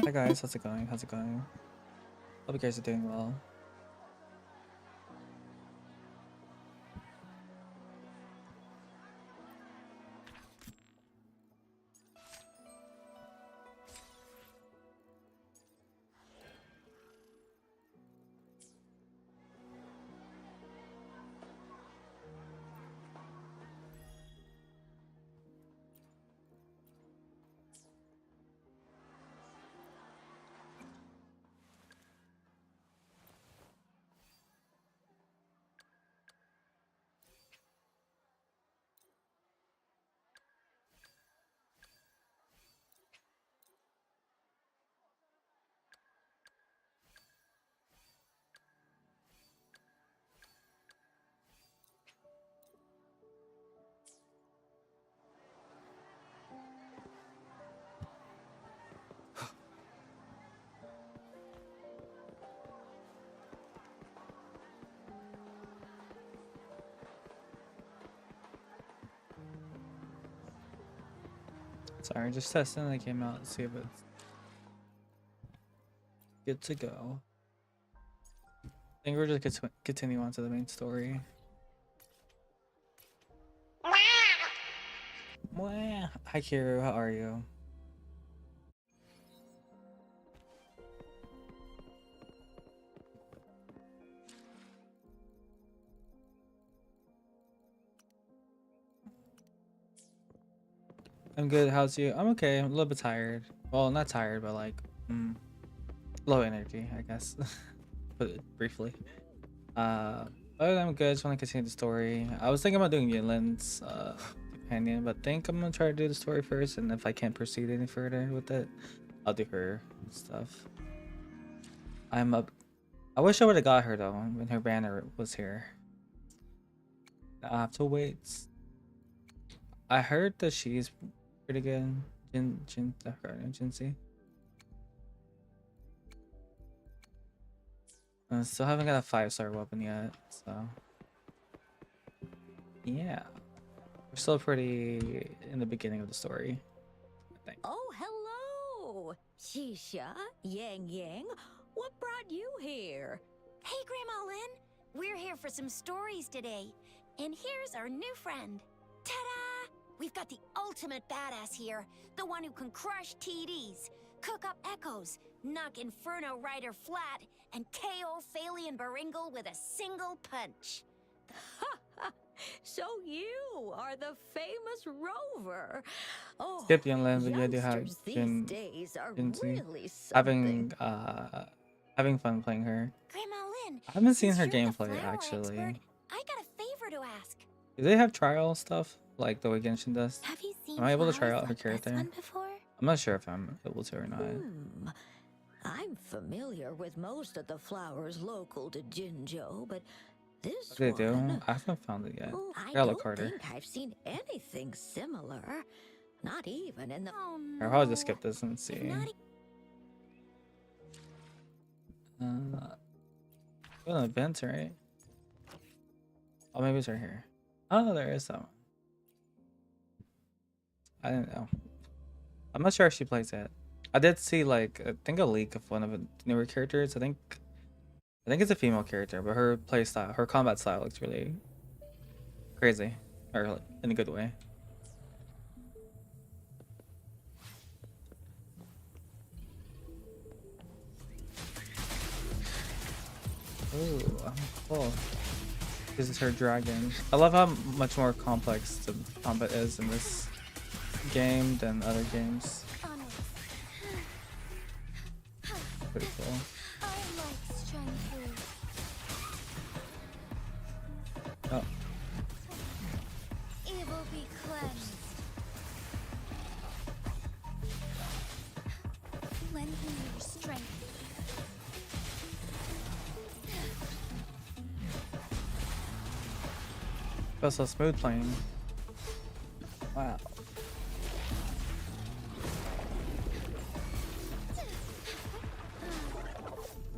Hi guys, how's it going? How's it going? Hope you guys are doing well. Sorry, just testing the game out to see if it's good to go. I think we're just continue on to the main story. Mwah. Hi Kiru, how are you? I'm good, how's you? I'm okay, I'm a little bit tired. Well, not tired, but like, low energy, I guess. Put it briefly. But I'm good, just want to continue the story. I was thinking about doing Yinlin's companion, but think I'm gonna try to do the story first, and if I can't proceed any further with it, I'll do her stuff. I'm up. I wish I would have got her though when her banner was here. I have to wait. I heard that she's pretty good. Jinxie. I still haven't got a 5-star weapon yet, so yeah. We're still pretty in the beginning of the story, I think. Oh, hello! Shisha, Yang Yang, what brought you here? Hey, Grandma Lynn. We're here for some stories today. And here's our new friend. Ta-da! We've got the ultimate badass here. The one who can crush TDs, cook up echoes, knock Inferno Rider flat, and KO Phalian Baringle with a single punch. So you are the famous Rover. Oh, Skip Yinlin, but yeah, do have youngsters these Jin days are Jinxie. really something. Having fun playing her. Grandma Lynn, I haven't seen since her you're the gameplay flower actually. expert, I got a favor to ask. Do they have trial stuff like the way Genshin does? Have you seen Am I able to try flowers out her like this character? one before? I'm not sure if I'm able to or not. I'm familiar with most of the flowers local to Jinzhou, but this They do? one... I haven't found it yet. Oh, I gotta look don't harder. think I've seen anything similar. Not even in the... Oh no. I'll probably just skip this and If see. not, Well, events, right? Oh, maybe it's right here. Oh, there is that one. I didn't know. I'm not sure if she plays it. I did see like I think a leak of one of the newer characters. I think it's a female character, but her play style, her combat style looks really crazy, or like, in a good way. Ooh, cool. This is her dragon. I love how much more complex the combat is in this game than other games. Pretty cool. I like strength. Oh, Evil be cleansed. Lend me your strength. that's so smooth playing. Wow.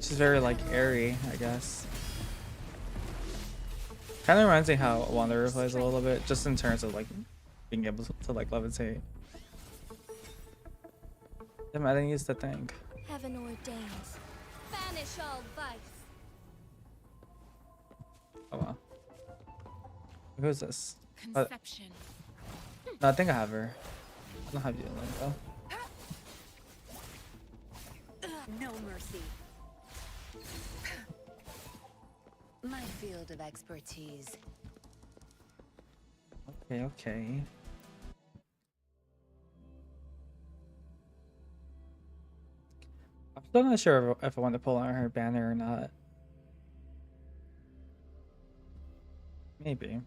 She's very like airy, I guess. Kind of reminds me how Wanderer plays a little bit, just in terms of like being able to like levitate. Damn, I didn't use the thing. heaven ordains. Banish all vice. Oh wow. Who's this? Conception. No, I think I have her. I don't have you in though. No mercy. My field of expertise. Okay, okay. I'm still not sure if I want to pull out her banner or not. Maybe.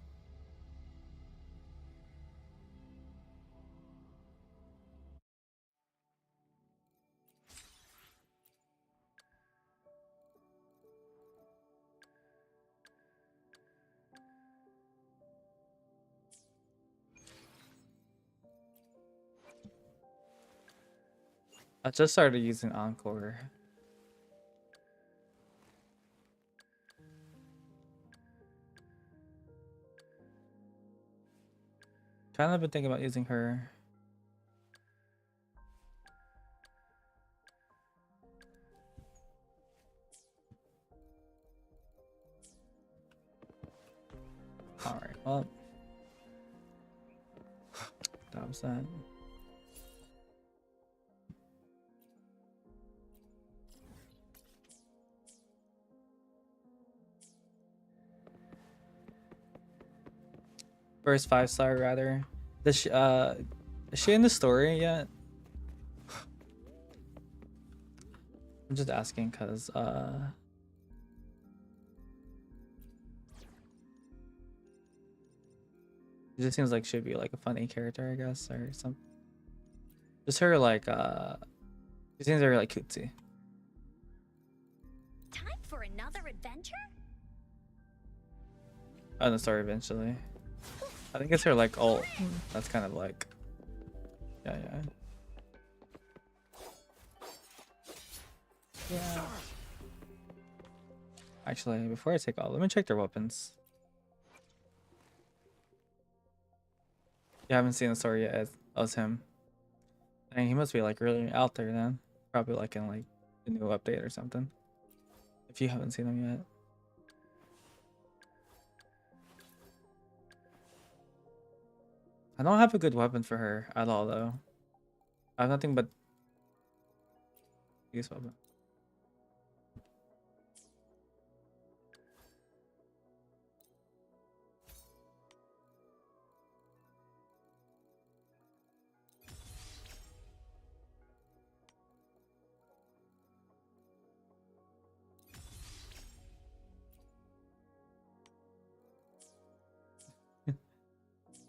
I just started using Encore. Kind of been thinking about using her. Alright, well. That was that. First 5-star rather. Is she in the story yet? I'm just asking because it just seems like she'd be like a funny character, I guess, or something. Just her like she seems very like cutesy. Time for another adventure? Oh, in the story eventually. I think it's her like ult. That's kind of like yeah. Yeah. Actually, before I take all, let me check their weapons. You haven't seen the story yet as him. Dang, he must be like really out there then. Probably like in like the new update or something. If you haven't seen him yet. I don't have a good weapon for her at all though. I have nothing but this weapon.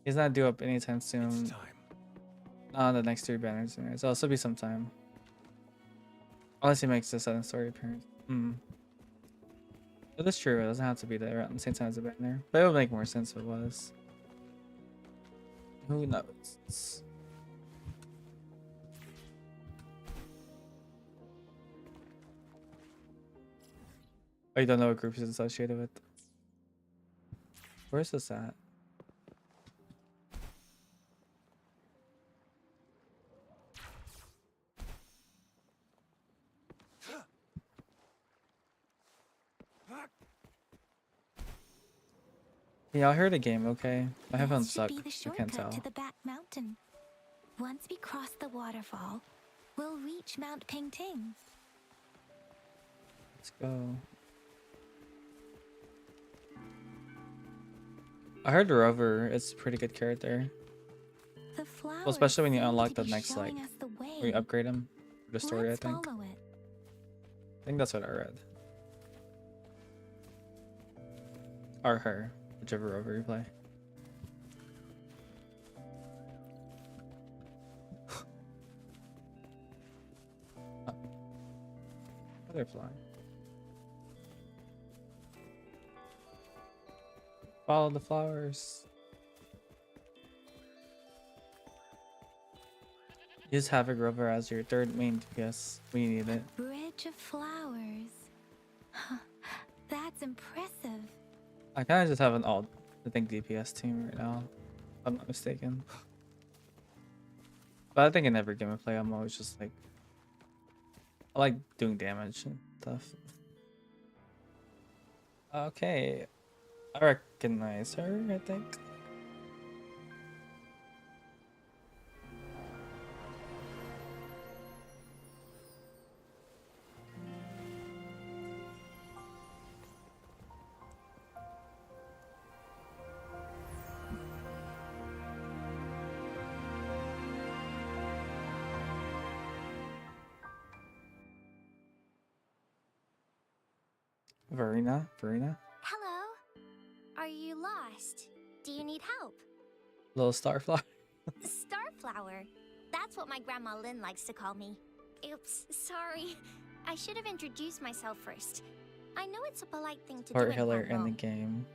He's not due up anytime soon. The next 3 banners. So it'll still be some time. Unless he makes a sudden story appearance. But that's true. It doesn't have to be there around the same time as the banner. But it would make more sense if it was. Who knows? Oh, you don't know what group he's associated with? Where's this at? Yeah, I heard a game, okay? My headphones suck. Be the I can't shortcut tell. to the back mountain. Once we cross the waterfall, we'll reach Mount Pingting. Let's go. I heard Rover is a pretty good character. The flowers Well, especially when you seem unlock to the be next like showing us the way. where you upgrade him for the story, Let's I think. follow it. I think that's what I read. Or her, whichever Rover you play. Oh. They're flying. Follow the flowers. Use Havoc Rover as your third main DPS when you need it. Bridge of flowers. That's impressive. I kind of just have an alt, I think, DPS team right now, if I'm not mistaken. But I think in every game I play, I'm always just like I like doing damage and stuff. Okay, I recognize her, I think. Verena? Hello? Are you lost? Do you need help? Little starflower. Starflower. That's what my Grandma Lynn likes to call me. Oops, sorry. I should have introduced myself first. I know it's a polite thing to Part do healer in in the Guangdong. game.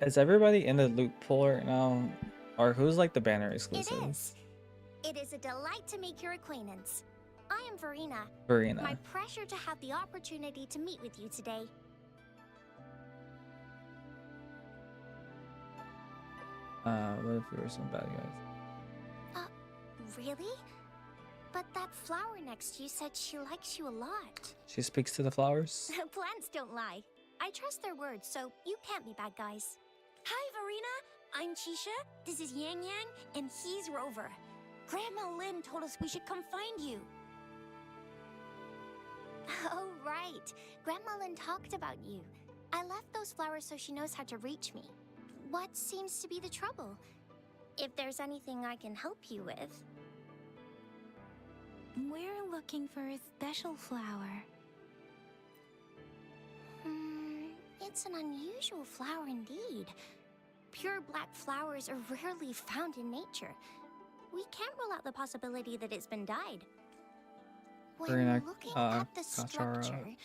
Is everybody in the loot pool right now? Or who's like the banner It exclusive? is. It is a delight to make your acquaintance. I am Verena. Verena. My pleasure to have the opportunity to meet with you today. What if we were some bad guys? Really? But that flower next to you said she likes you a lot. She speaks to the flowers? Plants don't lie. I trust their words, so you can't be bad guys. Hi, Verena. I'm Chisha. This is Yang Yang, and he's Rover. Grandma Lynn told us we should come find you. Oh, right. Grandma Lynn talked about you. I left those flowers so she knows how to reach me. What seems to be the trouble? If there's anything I can help you with. We're looking for a special flower. It's an unusual flower indeed. Pure black flowers are rarely found in nature. We can't rule out the possibility that it's been dyed. When Verena, looking at the Kachara. structure,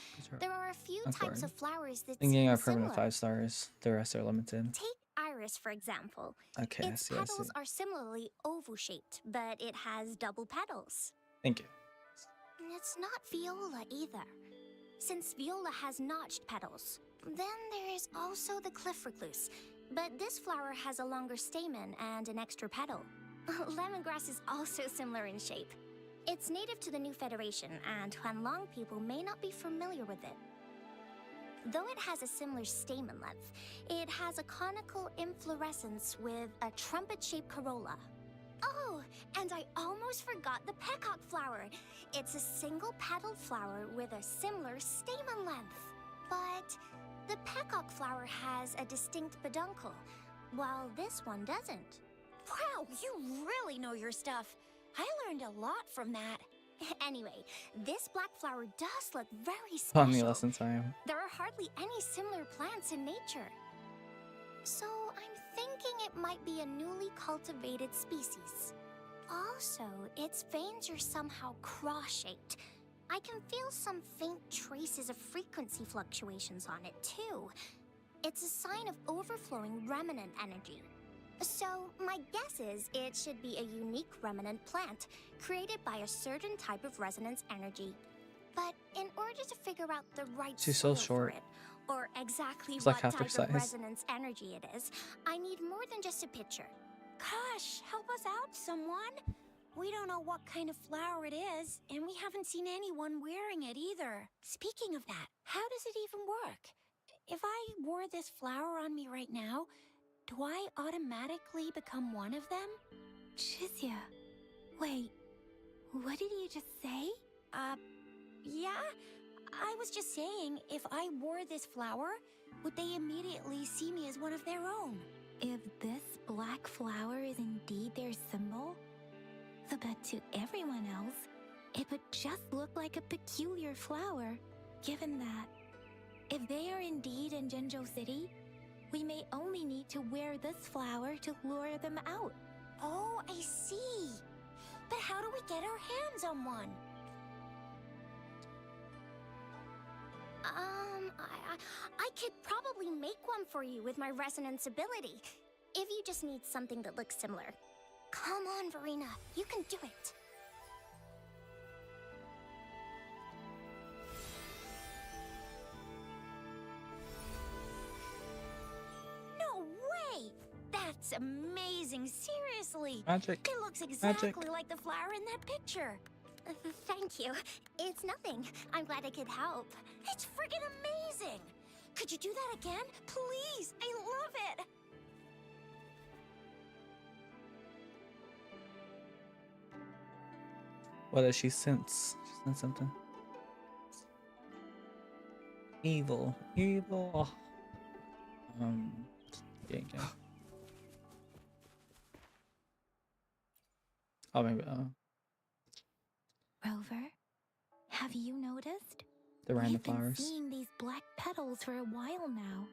there are a few I'm types sorry. of flowers that Thinking seem of permanent similar. 5 stars. The rest are limited. Take iris, for example. Okay, I Its see, I see. petals are similarly oval-shaped, but it has double petals. Thank you. It's not viola either, since viola has notched petals. Then there is also the cliff recluse, but this flower has a longer stamen and an extra petal. Lemongrass is also similar in shape. It's native to the New Federation, and Huanlong people may not be familiar with it. Though it has a similar stamen length, it has a conical inflorescence with a trumpet-shaped corolla. Oh, and I almost forgot the peacock flower. It's a single-petaled flower with a similar stamen length. But the peacock flower has a distinct peduncle, while this one doesn't. Wow, you really know your stuff. I learned a lot from that. Anyway, this black flower does look very special. Funny lesson time. There are hardly any similar plants in nature. So I'm thinking it might be a newly cultivated species. Also, its veins are somehow cross-shaped. I can feel some faint traces of frequency fluctuations on it, too. It's a sign of overflowing remnant energy. So, my guess is it should be a unique remnant plant, created by a certain type of resonance energy. But in order to figure out the right She's so soil for short. it, or exactly She's what like half her type of size. resonance energy it is, I need more than just a picture. Gosh, help us out, someone! We don't know what kind of flower it is, and we haven't seen anyone wearing it either. Speaking of that, how does it even work? If I wore this flower on me right now, do I automatically become one of them? Chisia, wait, what did you just say? Yeah? I was just saying, if I wore this flower, would they immediately see me as one of their own? If this black flower is indeed their symbol, but to everyone else, it would just look like a peculiar flower, given that if they are indeed in Jinzhou City, we may only need to wear this flower to lure them out. Oh, I see. But how do we get our hands on one? I could probably make one for you with my resonance ability, if you just need something that looks similar. Come on, Verena, you can do it. No way! That's amazing, seriously. Magic. It looks exactly like the flower in that picture. Thank you. It's nothing. I'm glad I could help. It's friggin' amazing! Could you do that again? Please! I love it! What does she sense? She sense something. Evil. Evil. Yeah. Oh, maybe. Rover, have you noticed? The random We've been flowers. seeing these black petals for a while now.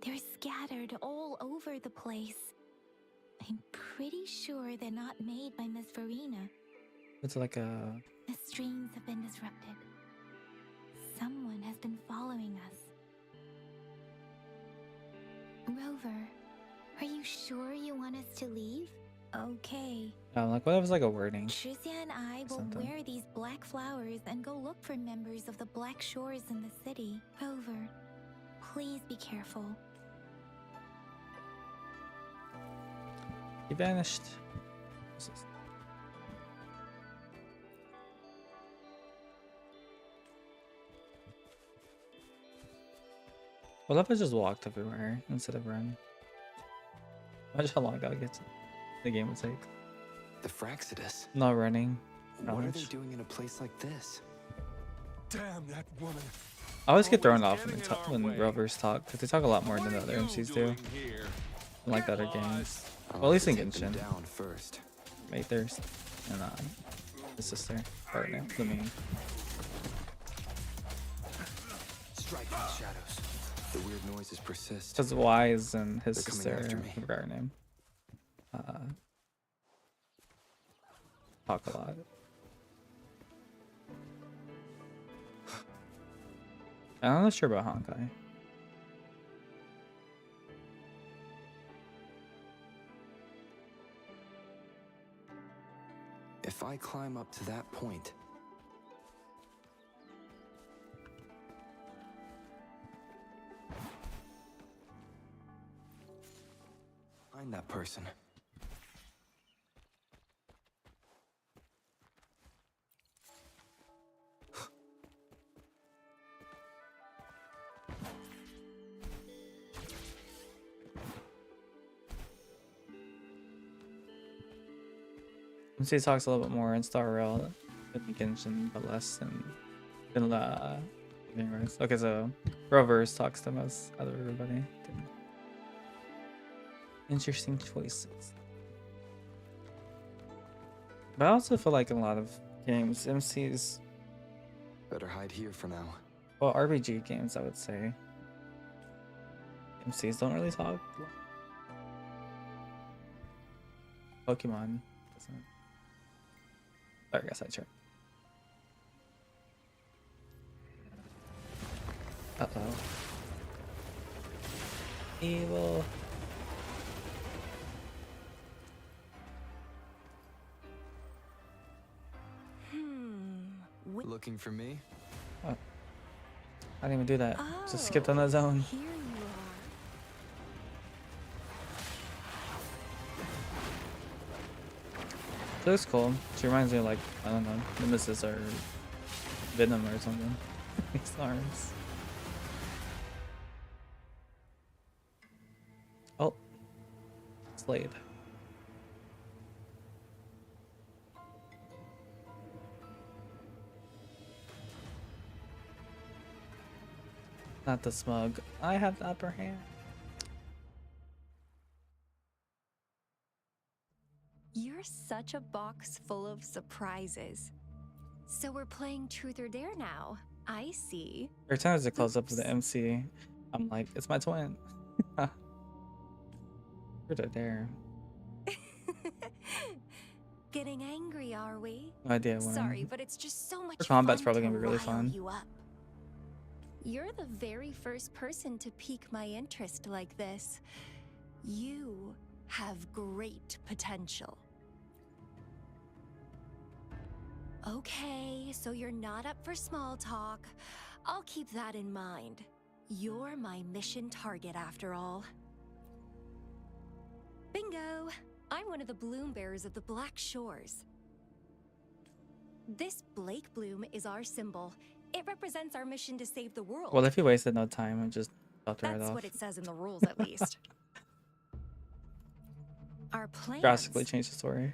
They're scattered all over the place. I'm pretty sure they're not made by Miss Verena. It's like a. The streams have been disrupted. Someone has been following us. Rover, are you sure you want us to leave? Okay. Like what if it's like a wording? Tricia and I will Something. wear these black flowers and go look for members of the Black Shores in the city. Rover, please be careful. He vanished. What's this? What if I just walked everywhere instead of run? Imagine how long the game would take. The Fraxidus. Not running. What are they Knowledge. doing in a place like this? Damn that woman. I always get thrown Always off when, getting in our when way. rovers talk, because they talk a lot more than the other MCs do, unlike the other games. Well, at least in Take them Genshin. down first. Mate Thirst and his sister, partner, the main. Strike in the shadows. The weird noises persist. Because Wise and his They're coming sister, after me. I forgot her name, talk a lot. I'm not sure about Honkai. If I climb up to that point, find that person. MC talks a little bit more in Star Rail than Genshin, but less in Living Rise. Okay, so Rovers talks the most out of everybody. Interesting choices. But I also feel like in a lot of games, MCs, Better hide here for now. well, RPG games, I would say, MCs don't really talk. Pokemon doesn't. I guess I tried. Uh-oh. Evil. Looking for me? I didn't even do that. Just skipped on Oh, that zone. Here you are. She looks cool. She reminds me of, like, I don't know, Nemesis or Venom or something. These arms. Oh. Slade. Not the smug. I have the upper hand. You're such a box full of surprises. So we're playing Truth or Dare now. I see. Every time there's a close up of the MC, I'm like, it's my twin. Truth or Dare. Getting angry, are we? No idea when. Sorry, but it's just so much Her combat's fun probably to gonna be really rile fun. you up. You're the very first person to pique my interest like this. You have great potential. Okay, so you're not up for small talk. I'll keep that in mind. You're my mission target after all. Bingo! I'm one of the bloom bearers of the Black Shores. This Blake Bloom is our symbol. It represents our mission to save the world. Well, if you wasted no time and just chopped it right That's off, what it says in the rules, at least. Our plans. drastically change the story.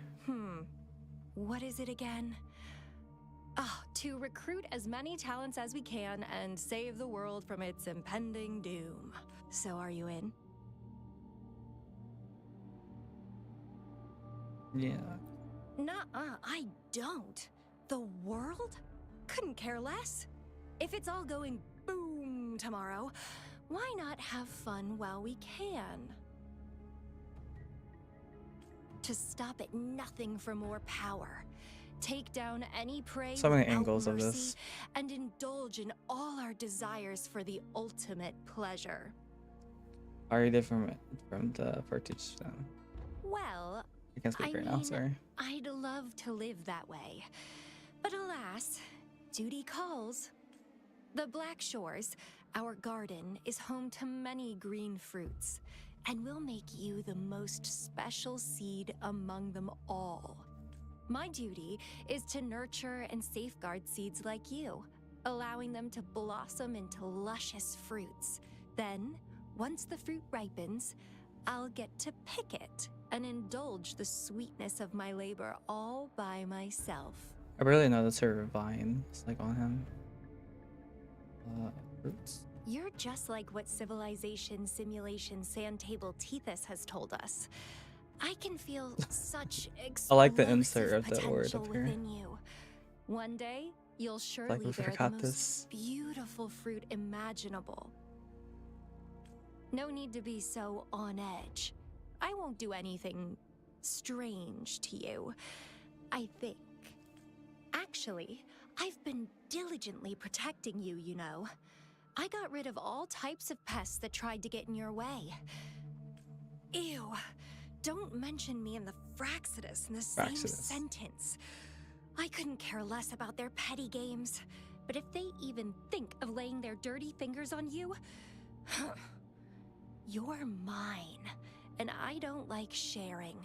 What is it again? To recruit as many talents as we can and save the world from its impending doom. So are you in? Yeah. Nuh-uh, I don't. The world? Couldn't care less. If it's all going boom tomorrow, why not have fun while we can? To stop at nothing for more power. Take down any prey So many without angles of mercy, this. and indulge in all our desires for the ultimate pleasure. Very different from the footage. Well, I can't speak I right now. mean, Sorry. I'd love to live that way. But alas, duty calls. The Black Shores, our garden, is home to many green fruits, and will make you the most special seed among them all. My duty is to nurture and safeguard seeds like you, allowing them to blossom into luscious fruits. Then, once the fruit ripens, I'll get to pick it and indulge the sweetness of my labor all by myself. I barely noticed her vines like on him. Roots. You're just like what Civilization Simulation Sandtable Tethys has told us. I can feel such I like the explosive insert of that word potential up here. within you. One day, you'll surely we bear the forgot most this. beautiful fruit imaginable. No need to be so on edge. I won't do anything strange to you, I think. Actually, I've been diligently protecting you, you know. I got rid of all types of pests that tried to get in your way. Ew. Don't mention me and the Fraxidus in the same Fraxidus. sentence. I couldn't care less about their petty games, but if they even think of laying their dirty fingers on you, you're mine, and I don't like sharing.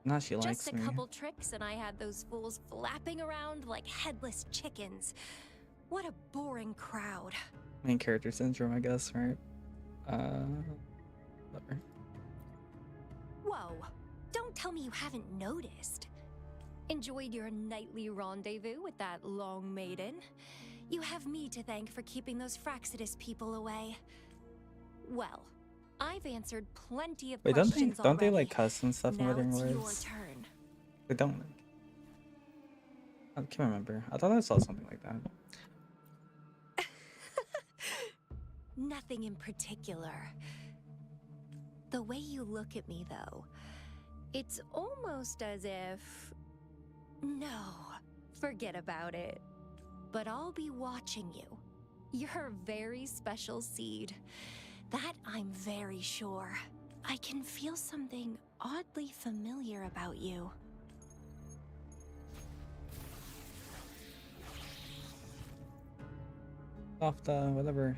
Now she likes Just a me. couple tricks and I had those fools flapping around like headless chickens. What a boring crowd. Main character syndrome, I guess, right? Whatever. Whoa, don't tell me you haven't noticed. Enjoyed your nightly rendezvous with that long maiden? You have me to thank for keeping those Fraxidus people away. Well, I've answered plenty of Wait, questions don't they already. like cuss and stuff in Now Wuthering it's your Woods? turn. They don't. Like... I can't remember. I thought I saw something like that. Nothing in particular. The way you look at me, though, it's almost as if... No, forget about it. But I'll be watching you. You're a very special seed. That I'm very sure. I can feel something oddly familiar about you. Off the whatever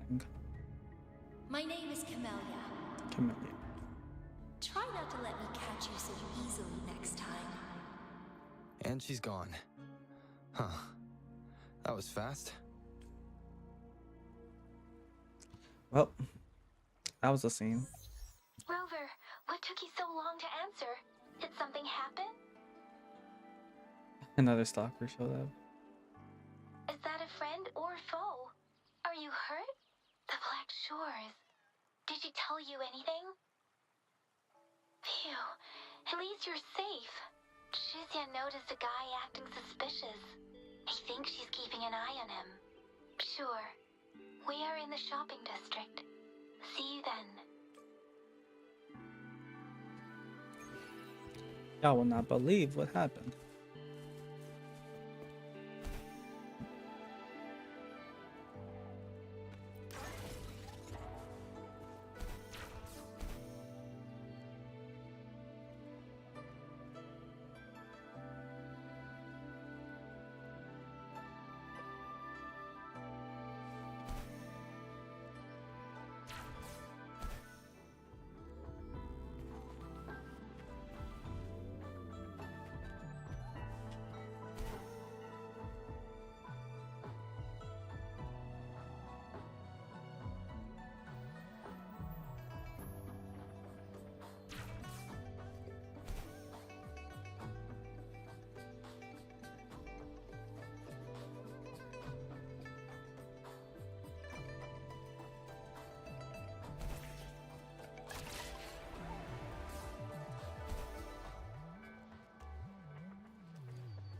thing. My name is Camellia. Camellia. Try not to let me catch you so easily next time. And she's gone. Huh. That was fast. Well, that was the scene. Rover, what took you so long to answer? Did something happen? Another stalker showed up. Is that a friend or foe? Are you hurt? The Black Shores. Did she tell you anything? Phew, at least you're safe. Shizia noticed a guy acting suspicious. I think she's keeping an eye on him. Sure. We are in the shopping district. See you then. Y'all will not believe what happened.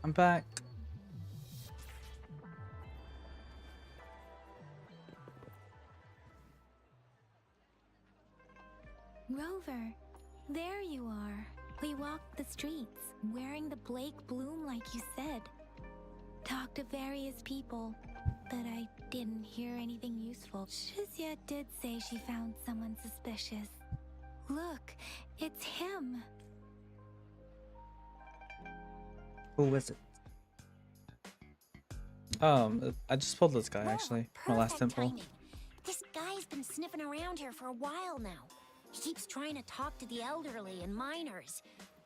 I'm back. Rover, there you are. We walked the streets, wearing the Blake bloom like you said. Talked to various people, but I didn't hear anything useful. Shizia did say she found someone suspicious. Look, it's him. Who is it? I just pulled this guy actually. My last perfect temple. timing. This guy's been sniffing around here for a while now. He keeps trying to talk to the elderly and miners.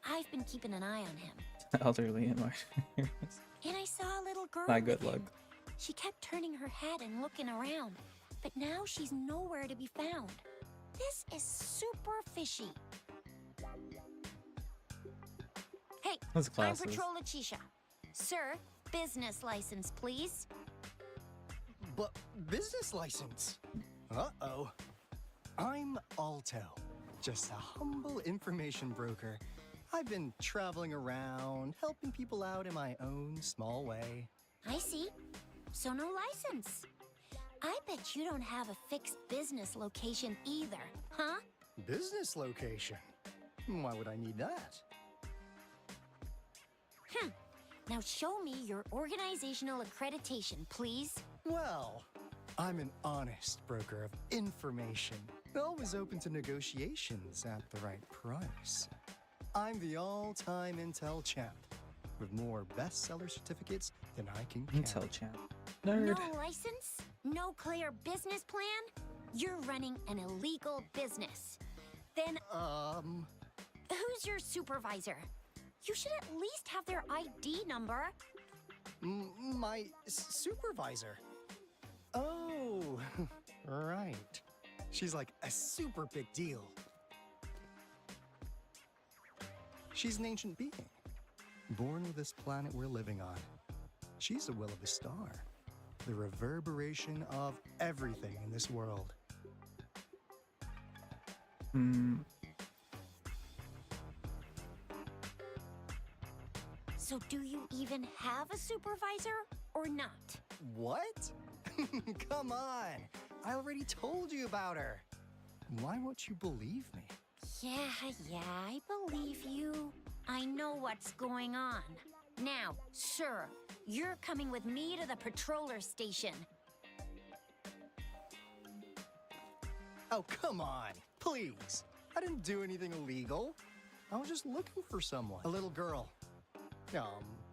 I've been keeping an eye on him. Elderly and minors. And I saw a little girl. Not good with luck. him. She kept turning her head and looking around, but now she's nowhere to be found. This is super fishy. Hey, Those I'm glasses. Patrol Letitia. Sir, business license, please. But business license? Uh-oh. I'm Alto, just a humble information broker. I've been traveling around, helping people out in my own small way. I see. So no license. I bet you don't have a fixed business location either, huh? Business location? Why would I need that? Now show me your organizational accreditation, please. Well, I'm an honest broker of information, always open to negotiations at the right price. I'm the all-time Intel champ, with more bestseller certificates than I can count. Intel champ. Nerd. No license? No clear business plan? You're running an illegal business. Then who's your supervisor? You should at least have their ID number. My supervisor. Oh, right. She's like a super big deal. She's an ancient being, born with this planet we're living on. She's the will of the star, the reverberation of everything in this world. So do you even have a supervisor or not? What? Come on. I already told you about her. Why won't you believe me? Yeah, I believe you. I know what's going on. Now, sir, you're coming with me to the patroller station. Oh, come on. Please. I didn't do anything illegal. I was just looking for someone. A little girl.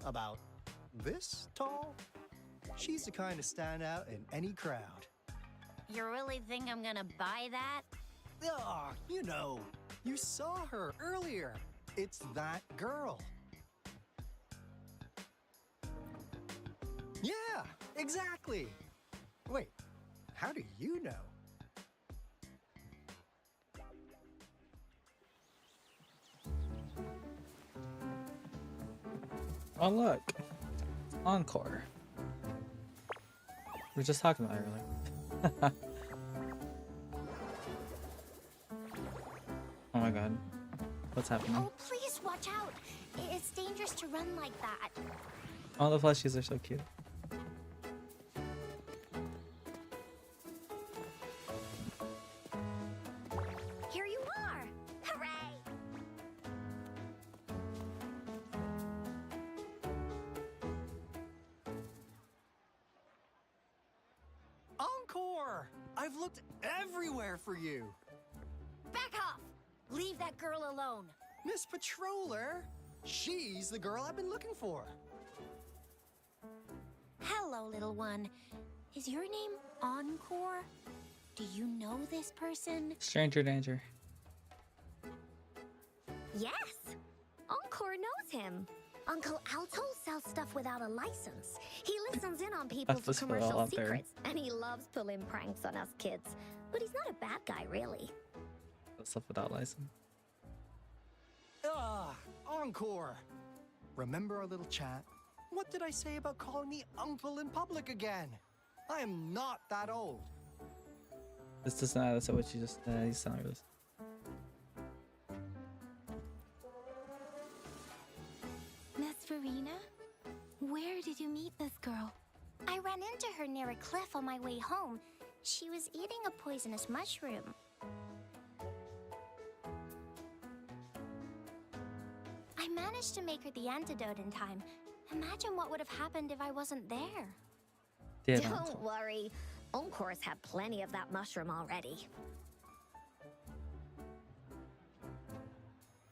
About this tall? She's the kind to stand out in any crowd. You really think I'm gonna buy that? Ah, you know, you saw her earlier. It's that girl. Yeah, exactly. Wait, how do you know? Oh look, Encore. We were just talking about it earlier. Oh my god, what's happening? Oh, please watch out. It's dangerous to run like that. All the plushies are so cute. Here you are. Hooray! Encore! I've looked everywhere for you. Back off! Leave that girl alone. Miss Patroller, she's the girl I've been looking for. Hello, little one. Is your name Encore? Do you know this person? Stranger danger. Yes, Encore knows him. Uncle Alto sells stuff without a license. He listens in on people's That's all commercial out there. secrets, and he loves pulling pranks on us kids. But he's not a bad guy, really. Stuff without license. Ah, Encore. Remember our little chat? What did I say about calling me uncle in public again? I am not that old. This doesn't add to what you just said. He's telling us. Miss Verena? Where did you meet this girl? I ran into her near a cliff on my way home. She was eating a poisonous mushroom. I managed to make her the antidote in time. Imagine what would have happened if I wasn't there. Dear Don't Anto. worry. Encore's had plenty of that mushroom already.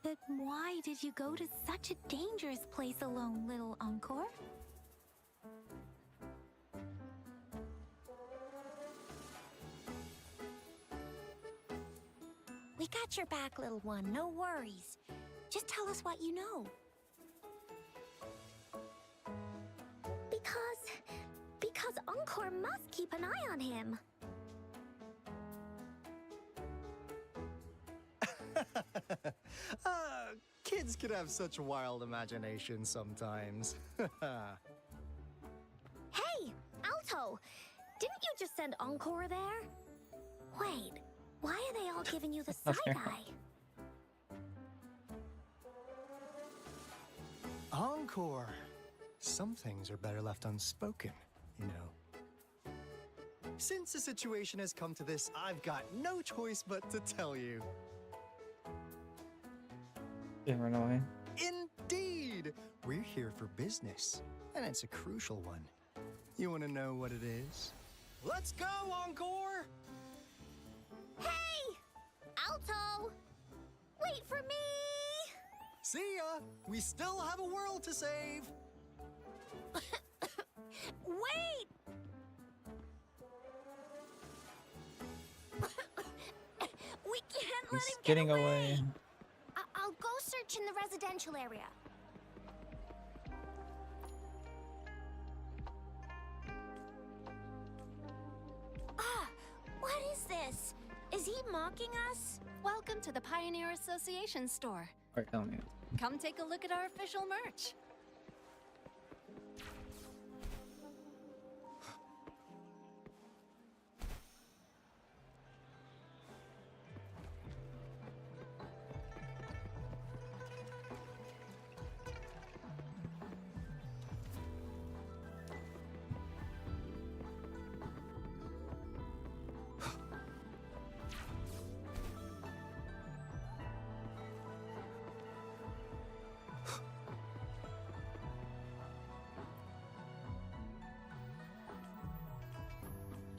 But why did you go to such a dangerous place alone, little Encore? We got your back, little one. No worries. Just tell us what you know. Because Encore must keep an eye on him. Kids can have such wild imaginations sometimes. Hey, Alto! Didn't you just send Encore there? Wait, why are they all giving you the side eye? Encore. Some things are better left unspoken, you know. Since the situation has come to this, I've got no choice but to tell you. Yeah, run away. Indeed! We're here for business, and it's a crucial one. You want to know what it is? Let's go, Encore! Hey! Alto! Wait for me! See ya! We still have a world to save! Wait! We can't let He's him get getting away. I'll go search in the residential area. Ah, what is this? Is he mocking us? Welcome to the Pioneer Association store. Alright, tell me. Come take a look at our official merch.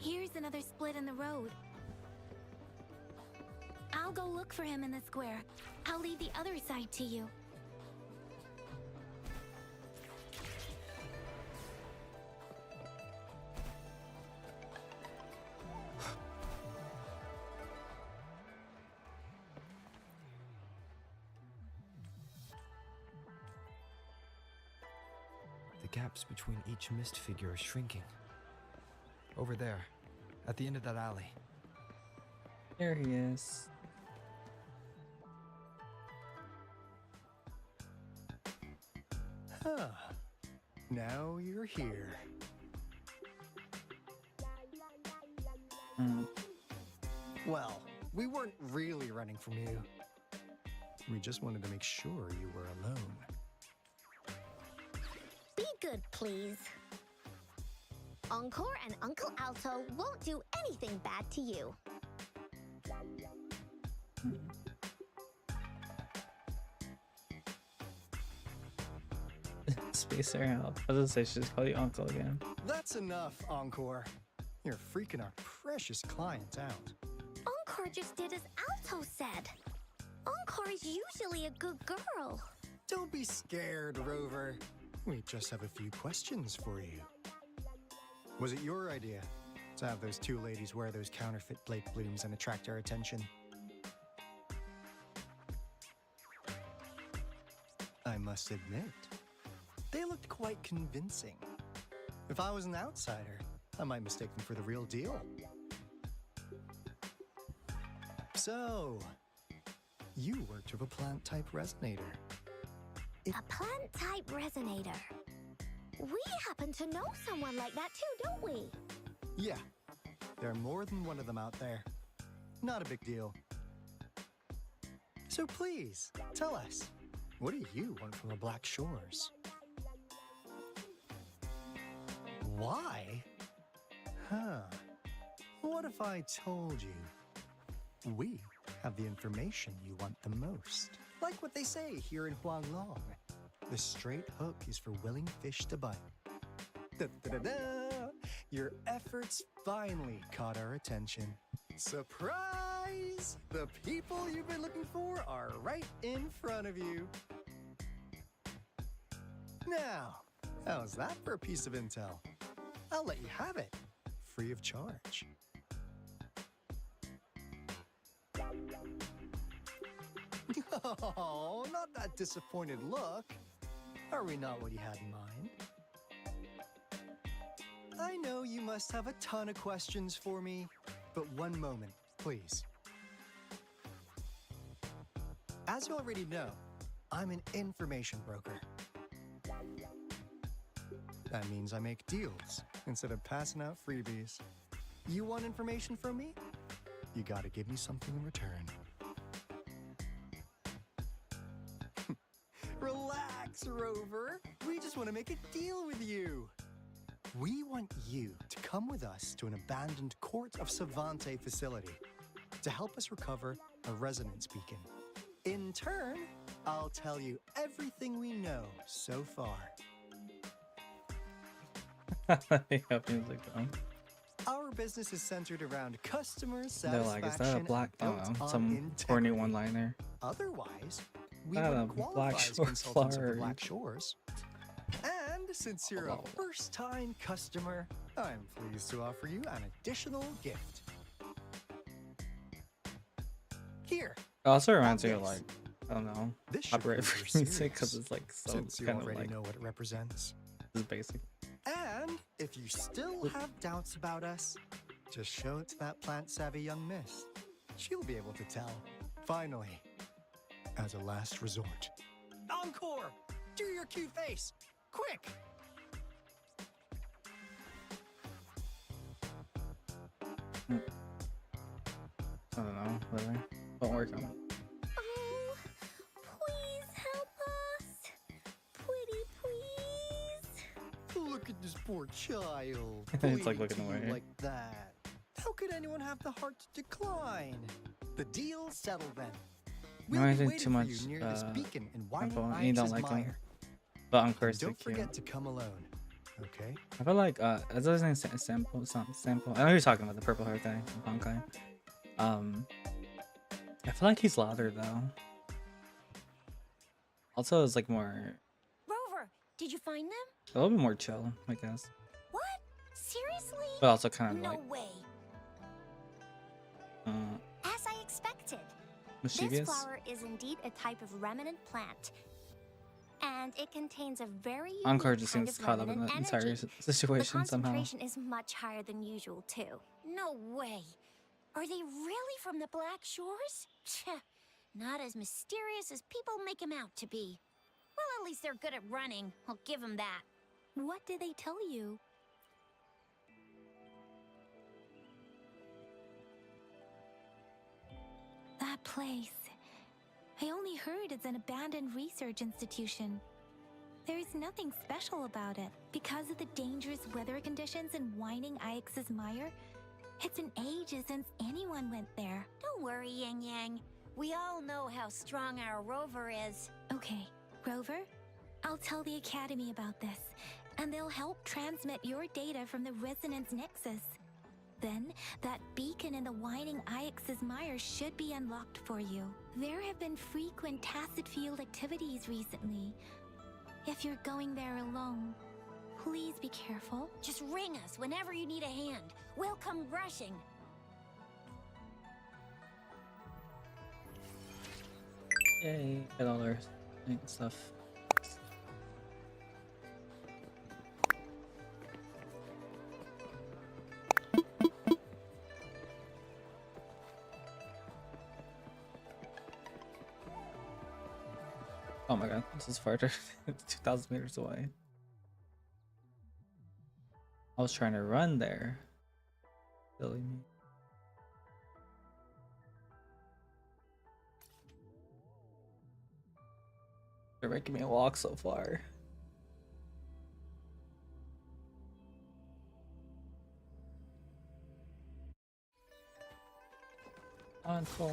Here's another split in the road. I'll go look for him in the square. I'll leave the other side to you. The gaps between each mist figure are shrinking. Over there, at the end of that alley. There he is. Huh. Now you're here. Hmm. Well, we weren't really running from you. We just wanted to make sure you were alone. Be good, please. Encore and Uncle Alto won't do anything bad to you. Spacer help. I was gonna say she just call you uncle again. That's enough, Encore. You're freaking our precious client out. Encore just did as Alto said. Encore is usually a good girl. Don't be scared, Rover. We just have a few questions for you. Was it your idea to have those two ladies wear those counterfeit blade blooms and attract our attention? I must admit, they looked quite convincing. If I was an outsider, I might mistake them for the real deal. So, you worked with a plant-type resonator. A plant-type resonator. We happen to know someone like that too, don't we? Yeah, there are more than one of them out there. Not a big deal. So please, tell us, what do you want from the Black Shores? what if I told you we have the information you want the most? Like what they say here in Huanglong. The straight hook is for willing fish to bite. Da-da-da-da! Your efforts finally caught our attention. Surprise! The people you've been looking for are right in front of you. Now, how's that for a piece of intel? I'll let you have it, free of charge. Oh, not that disappointed look. Are we not what you had in mind? I know you must have a ton of questions for me, but one moment, please. As you already know, I'm an information broker. That means I make deals instead of passing out freebies. You want information from me? You gotta give me something in return. Relax, Rover. We just want to make a deal with you. We want you to come with us to an abandoned Court of Savante facility to help us recover a resonance beacon. In turn, I'll tell you everything we know so far. Yeah, music going. Our business is centered around customer They're satisfaction. like, is that a black? I built don't know, on some corny integrity. one-liner. Otherwise, we Not a would qualify Black as Shore consultants of the flower. Black Shores. And since you're a first-time customer, I'm pleased to offer you an additional gift. Here, It also reminds me of Yes. like, I don't know, this should copyright prove free you're music because serious, it's like so since you kind of already like know what it represents. this basic. And if you still have doubts about us, just show it to that plant-savvy young miss. She'll be able to tell. Finally, as a last resort. Encore! Do your cute face! Quick! I don't know, whatever. Don't work on it. Oh, please help us. Pretty please. Look at this poor child. It's like bleeding looking to you away. like that. How could anyone have the heart to decline? The deal's settled then. No, We'll I be think waiting too for much, you near this beacon in info, Whiting and you don't Ix's like 'em. mire. But Encore is so Don't cute. forget to come alone, okay? I feel like is that his name? Sample, sample. I know you're talking about the purple hair thing from Honkai. I feel like he's louder though. Also, it's like more Rover, did you find them? a little bit more chill, I guess. What? Seriously? But also kind of No like way. As I expected, this mischievous. flower is indeed a type of remnant plant. And it contains a very unique Encore just kind seems of caught up in remnant the entire energy. The situation somehow. concentration is much higher than usual, too. No way. Are they really from the Black Shores? Tch, not as mysterious as people make them out to be. Well, at least they're good at running. I'll give them that. What did they tell you? That place. I only heard it's an abandoned research institution. There is nothing special about it. Because of the dangerous weather conditions in Whining Ix's mire, it's been ages since anyone went there. Don't worry, Yang Yang. We all know how strong our Rover is. Okay, Rover, I'll tell the Academy about this, and they'll help transmit your data from the Resonance Nexus. Then, that beacon in the Whining Ix's mire should be unlocked for you. There have been frequent tacit field activities recently. If you're going there alone, please be careful. Just ring us whenever you need a hand. We'll come rushing. Yay, get all our stuff. Oh my god, this is farther. It's 2,000 meters away. I was trying to run there. Silly me. They're making me walk so far. Encore.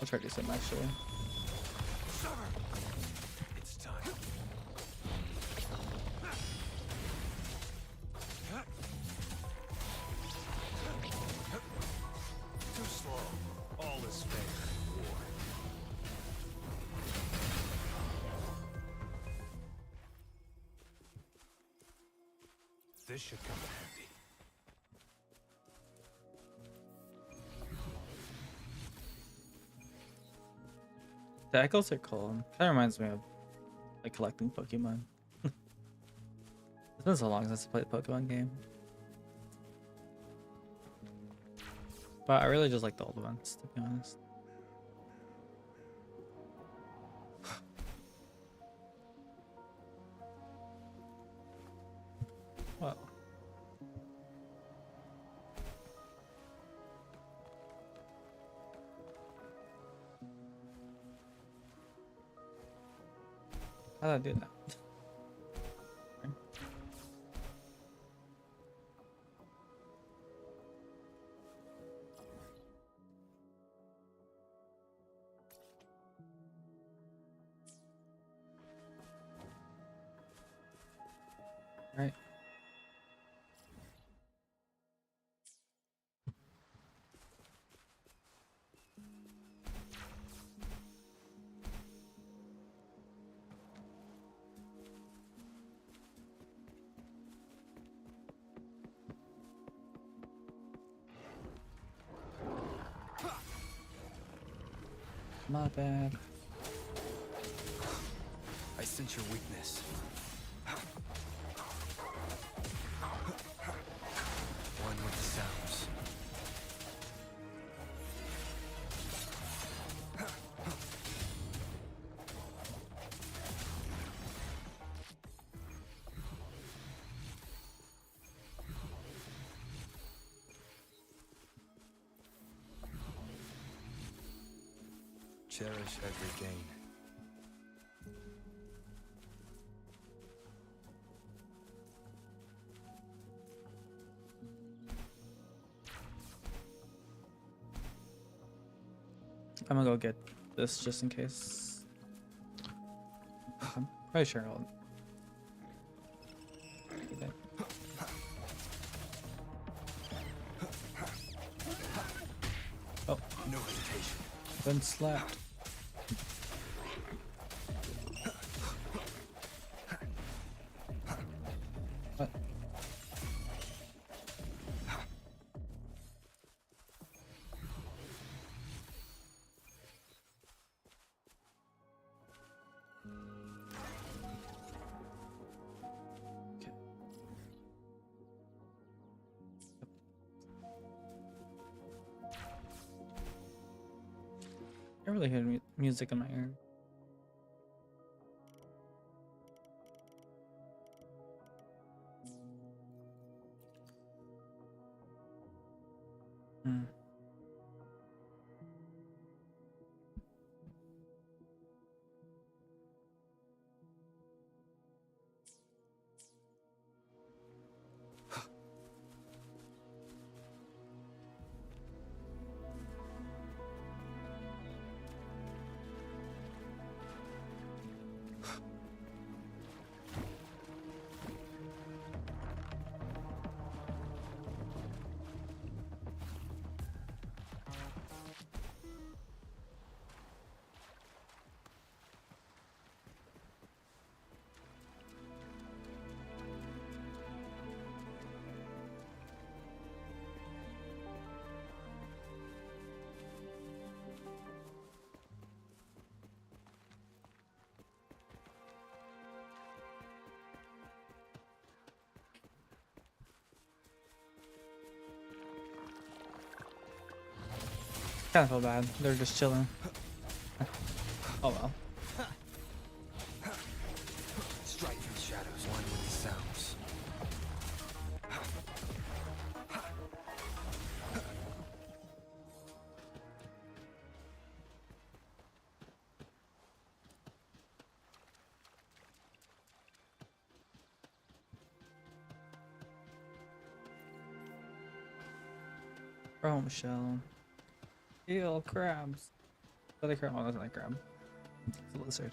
I'll try to do something actually. It's time. Too slow. All is fair in war. This should come in handy. The echoes are cool. Kind of reminds me of like collecting Pokemon. It's been so long since I played a Pokemon game. But I really just like the old ones, to be honest. Well. How did I do that? Right. My bad. I sense your weakness. One with the sounds. Cherish every gain. I'm gonna go get this just in case. I'm pretty sure I'll. do that. Oh, No hesitation. been slapped. What? Okay. I really hear music in my ear. Hmm. Kind of feel bad. They're just chilling. Oh well. Strike through the shadows, one with the sounds. Chrome shell. Ew, crabs. But the crab, oh, that's not a crab. It's a lizard.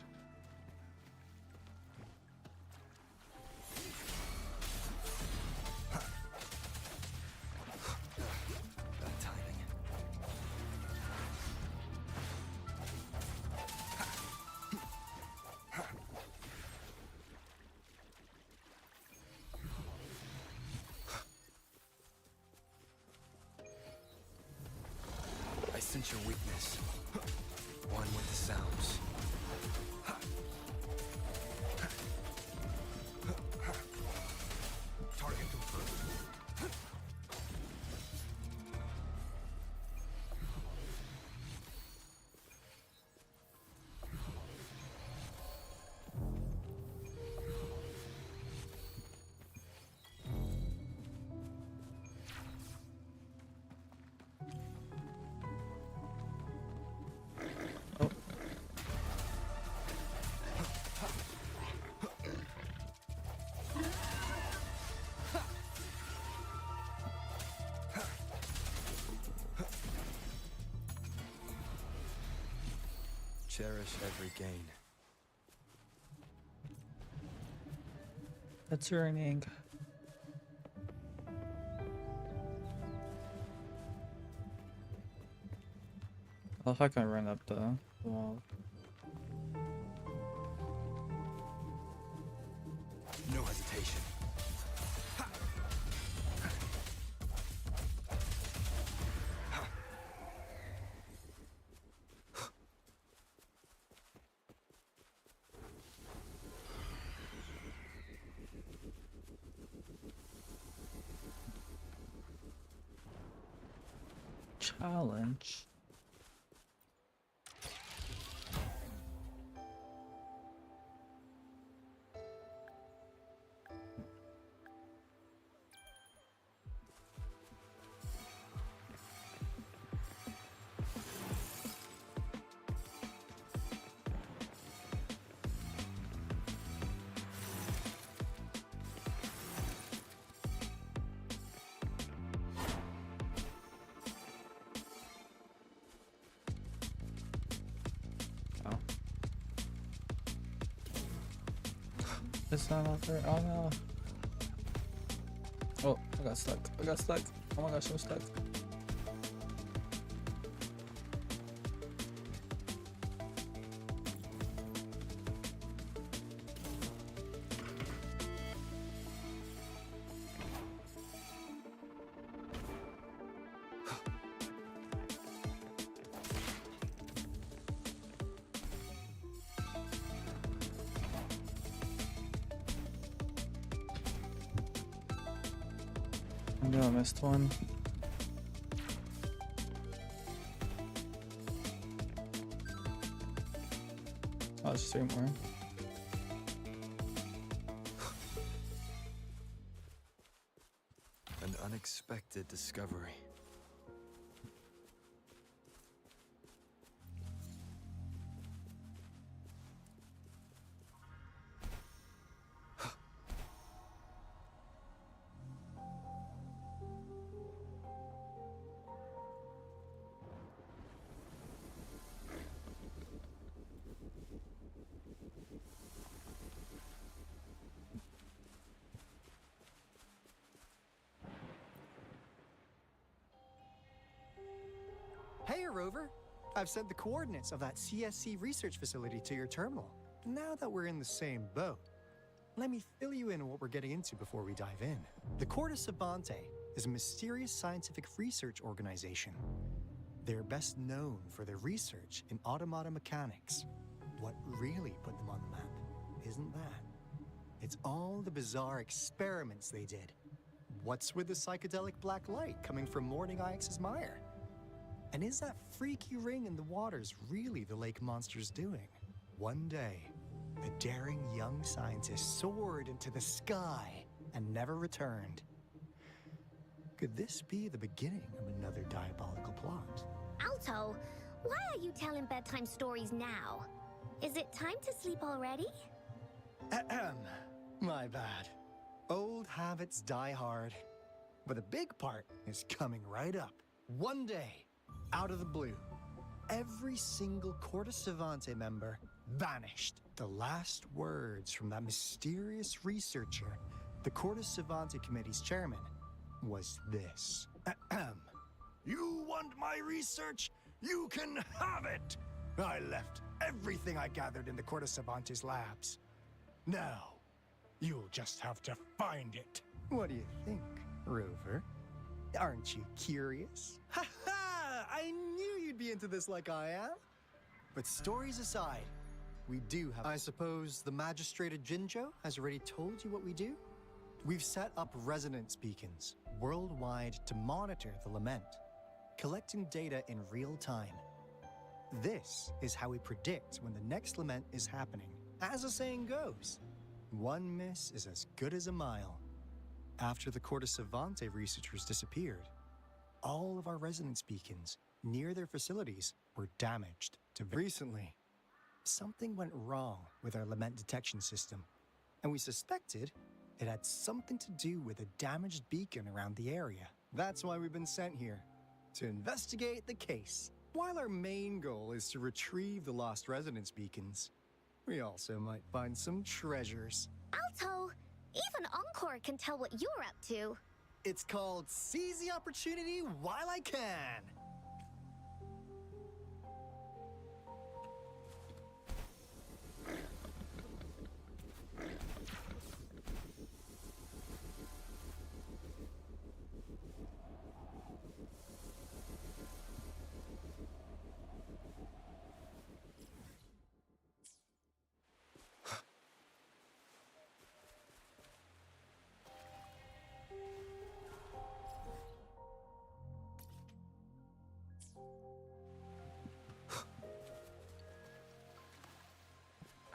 Bad timing. I sense your weakness. One with the sounds. Target confirmed. Oh. Cherish every gain. That's turning. Well, if I can run up the wall. No hesitation. Challenge. Oh. It's not over. Oh no. Oh, I got stuck. I got stuck. Oh my gosh, I'm stuck. I know I missed one. Oh, it's 3 more. An unexpected discovery. Hey, Rover. I've sent the coordinates of that CSC research facility to your terminal. Now that we're in the same boat, let me fill you in on what we're getting into before we dive in. The Corte Sabante is a mysterious scientific research organization. They're best known for their research in automata mechanics. What really put them on the map isn't that. It's all the bizarre experiments they did. What's with the psychedelic black light coming from Morning Ix's mire? And is that freaky ring in the waters really the lake monster's doing? One day, a daring young scientist soared into the sky and never returned. Could this be the beginning of another diabolical plot? Alto, why are you telling bedtime stories now? Is it time to sleep already? Ahem. My bad. Old habits die hard. But a big part is coming right up. One day, out of the blue, every single Corte Savante member vanished. The last words from that mysterious researcher, the Corte Savante Committee's chairman, was this. Ahem. You want my research? You can have it! I left everything I gathered in the Corte Savante's labs. Now, you'll just have to find it. What do you think, Rover? Aren't you curious? Ha ha! I knew you'd be into this like I am. But stories aside, we do have... I suppose the Magistrate of Jinzhou has already told you what we do? We've set up resonance beacons worldwide to monitor the lament, collecting data in real time. This is how we predict when the next lament is happening. As the saying goes, one miss is as good as a mile. After the Corte Savante researchers disappeared, all of our resonance beacons near their facilities were damaged. Recently, something went wrong with our lament detection system, and we suspected it had something to do with a damaged beacon around the area. That's why we've been sent here, to investigate the case. While our main goal is to retrieve the lost resonance beacons, we also might find some treasures. Alto, even Encore can tell what you're up to. It's called Seize the Opportunity While I Can.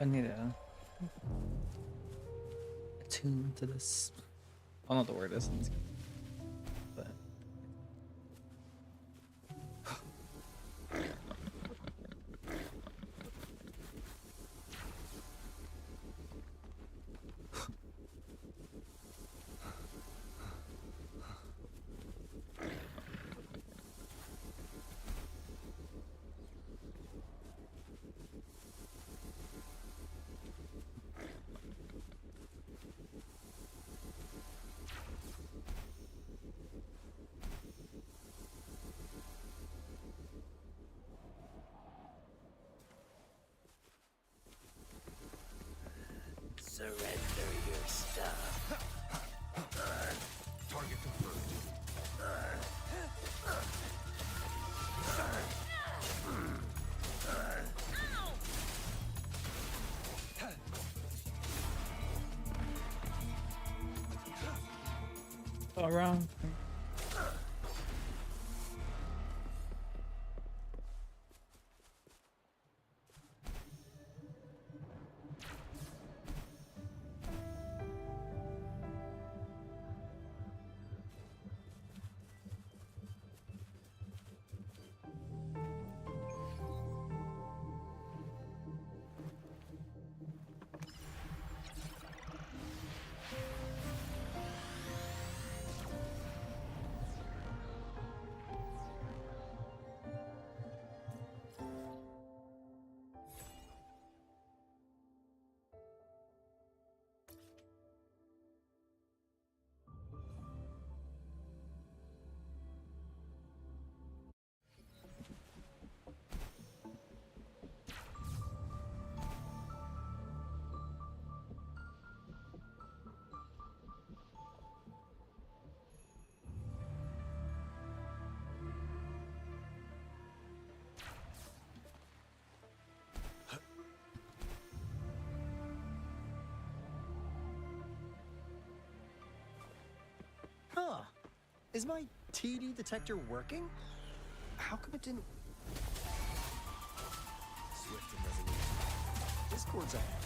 I need to attune to this. I don't know what the word is, but Surrender your stuff. Target confirmed. all around. Huh. Is my TD detector working? How come it didn't... Swift and resolute. Discord's ahead.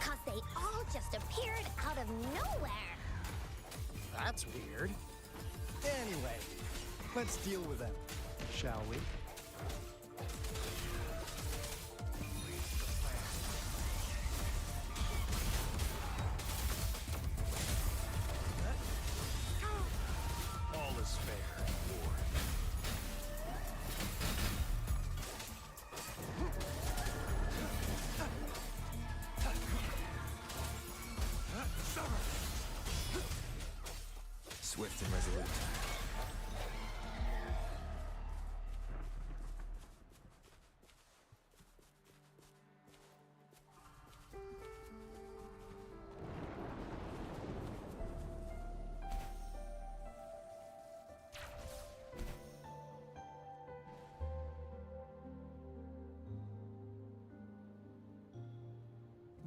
'Cause they all just appeared out of nowhere. That's weird. Anyway, let's deal with them, shall we? All is fair. Swift and resolute.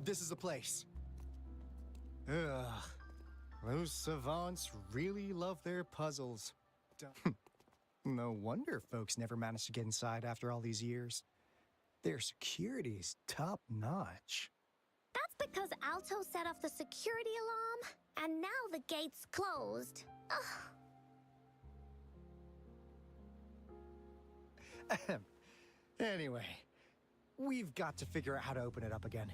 This is the place. Ugh. Those savants really love their puzzles. No wonder folks never managed to get inside after all these years. Their security's top notch. That's because Alto set off the security alarm, and now the gate's closed. Ugh. Anyway, we've got to figure out how to open it up again.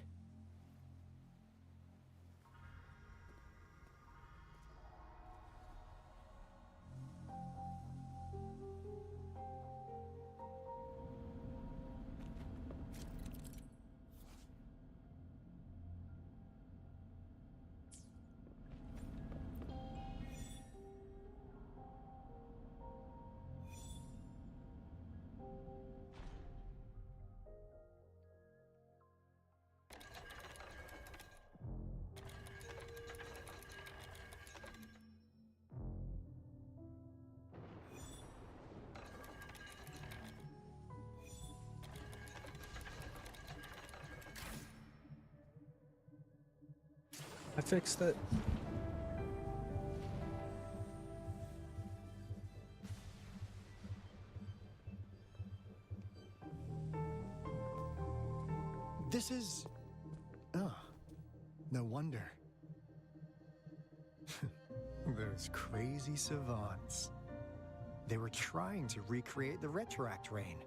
I fixed it. This is... Oh, no wonder. Those crazy savants. They were trying to recreate the Retroact Rain.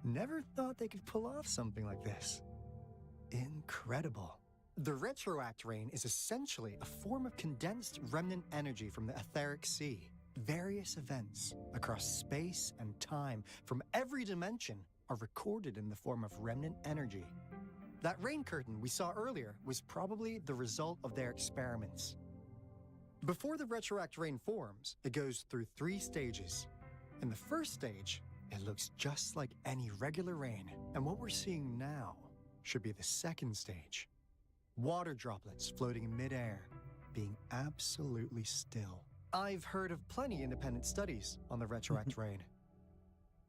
Never thought they could pull off something like this. Incredible. The Retroact Rain is essentially a form of condensed remnant energy from the Etheric Sea. Various events across space and time from every dimension are recorded in the form of remnant energy. That rain curtain we saw earlier was probably the result of their experiments. Before the Retroact Rain forms, it goes through 3 stages. In the first stage, it looks just like any regular rain, and what we're seeing now should be the second stage. Water droplets floating in midair, being absolutely still. I've heard of plenty independent studies on the Retroact Rain.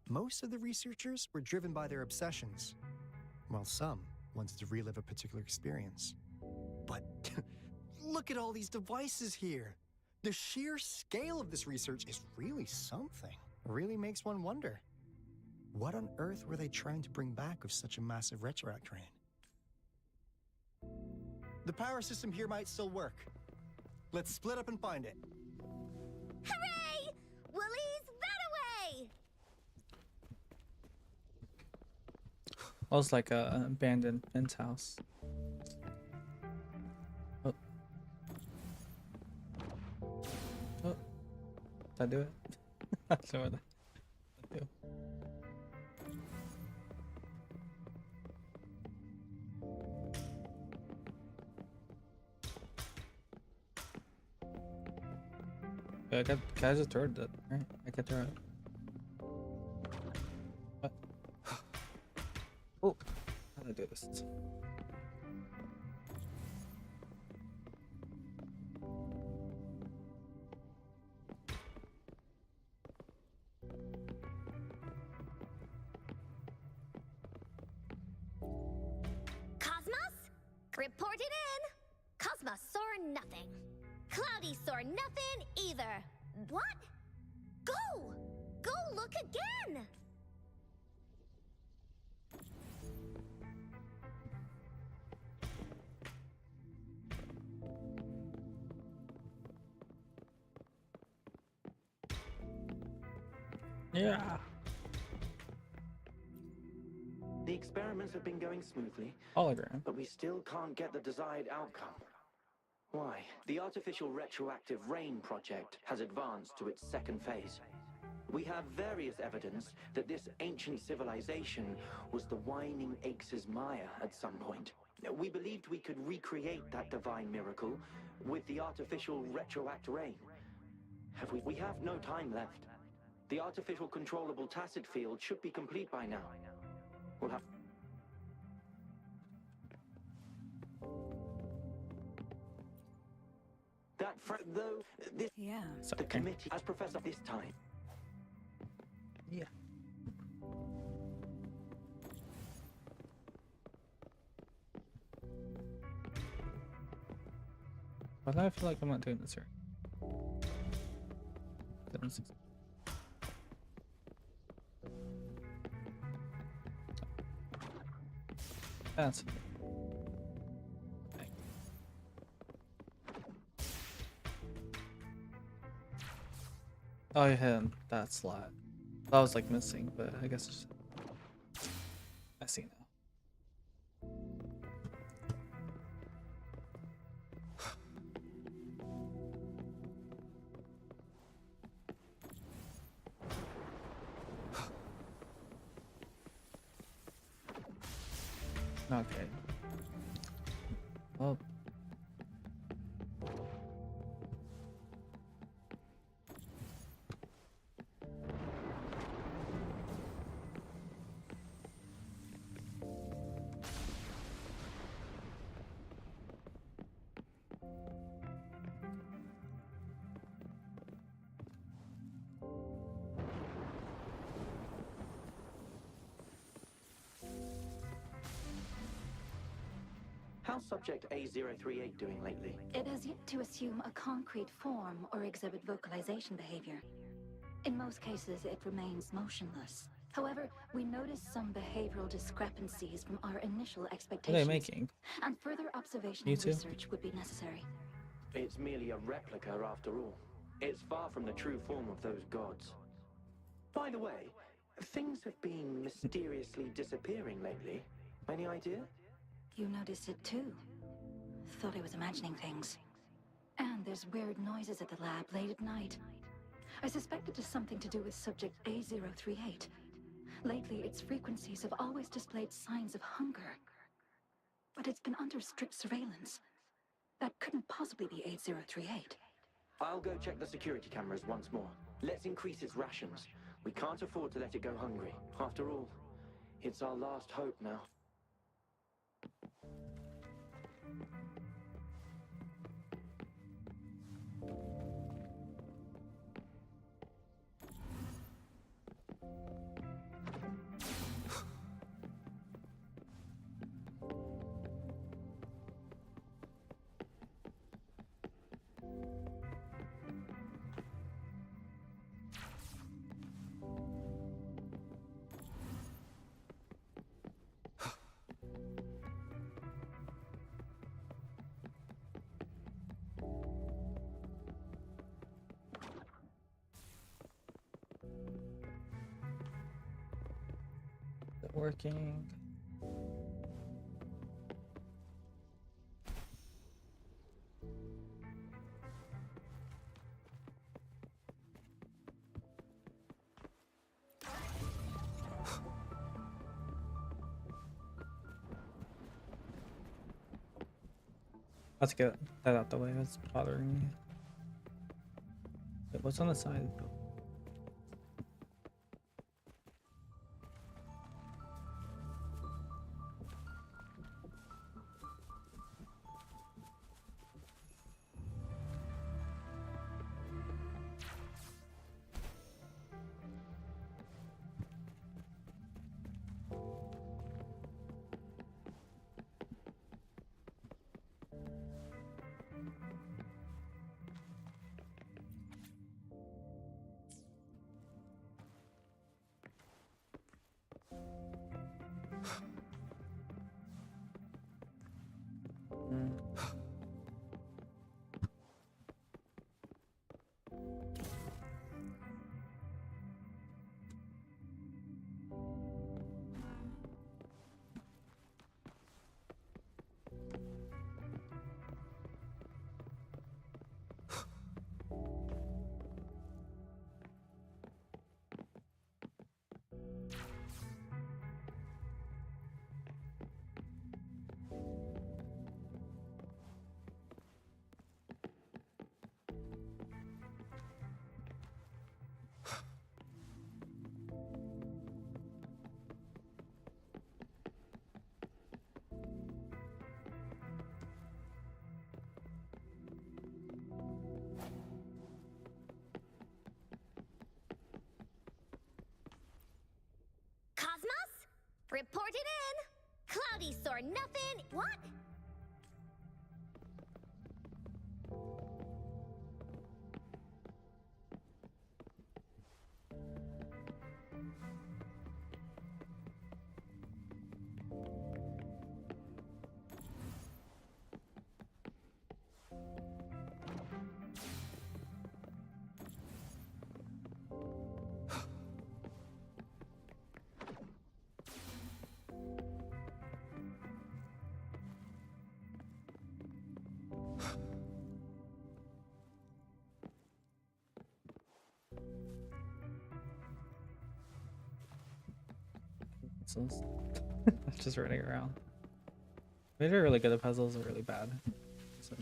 Most of the researchers were driven by their obsessions, while some wanted to relive a particular experience. But look at all these devices here. The sheer scale of this research is really something. It really makes one wonder. What on earth were they trying to bring back with such a massive Retroact Rain? The power system here might still work. Let's split up and find it. Hooray! Willie's that away! I was like a abandoned Ben's house. Oh. Oh. Did I do it? I don't know what I do. I just throw it, right? I can throw it. What? Oh, how do I do this? Cosmos? Report it in! Cosmos saw nothing. Cloudy saw nothing either. What? Go! Go look again! Yeah. The experiments have been going smoothly, Hologram. but we still can't get the desired outcome. Why? The artificial retroactive rain project has advanced to its second phase. We have various evidence that this ancient civilization was the Whining Aches' Maya at some point. We believed we could recreate that divine miracle with the artificial retroact rain. We have no time left. The artificial controllable tacit field should be complete by now. We'll have... Though, this... Yeah. The committee, as Professor this time. Yeah. Why do I feel like I'm not doing this right? 7, 6. That's oh, you hit that slot. That was like missing, but I guess it's just... I see now. Okay. Oh. How's Subject A038 doing lately? It has yet to assume a concrete form or exhibit vocalization behavior. In most cases, it remains motionless. However, we noticed some behavioral discrepancies from our initial What are expectations. they making? And further observation and YouTube? research would be necessary. It's merely a replica after all. It's far from the true form of those gods. By the way, things have been mysteriously disappearing lately. Any idea? You noticed it too. Thought I was imagining things. And there's weird noises at the lab late at night. I suspect it is something to do with subject A038. Lately, its frequencies have always displayed signs of hunger. But it's been under strict surveillance. That couldn't possibly be A038. I'll go check the security cameras once more. Let's increase its rations. We can't afford to let it go hungry. After all, it's our last hope now. Is it working? Let's get that out the way. That's bothering me. What's on the side? Report it in! Cloudy saw nothing. What? Puzzles. Just running around. Maybe really good at puzzles or really bad. So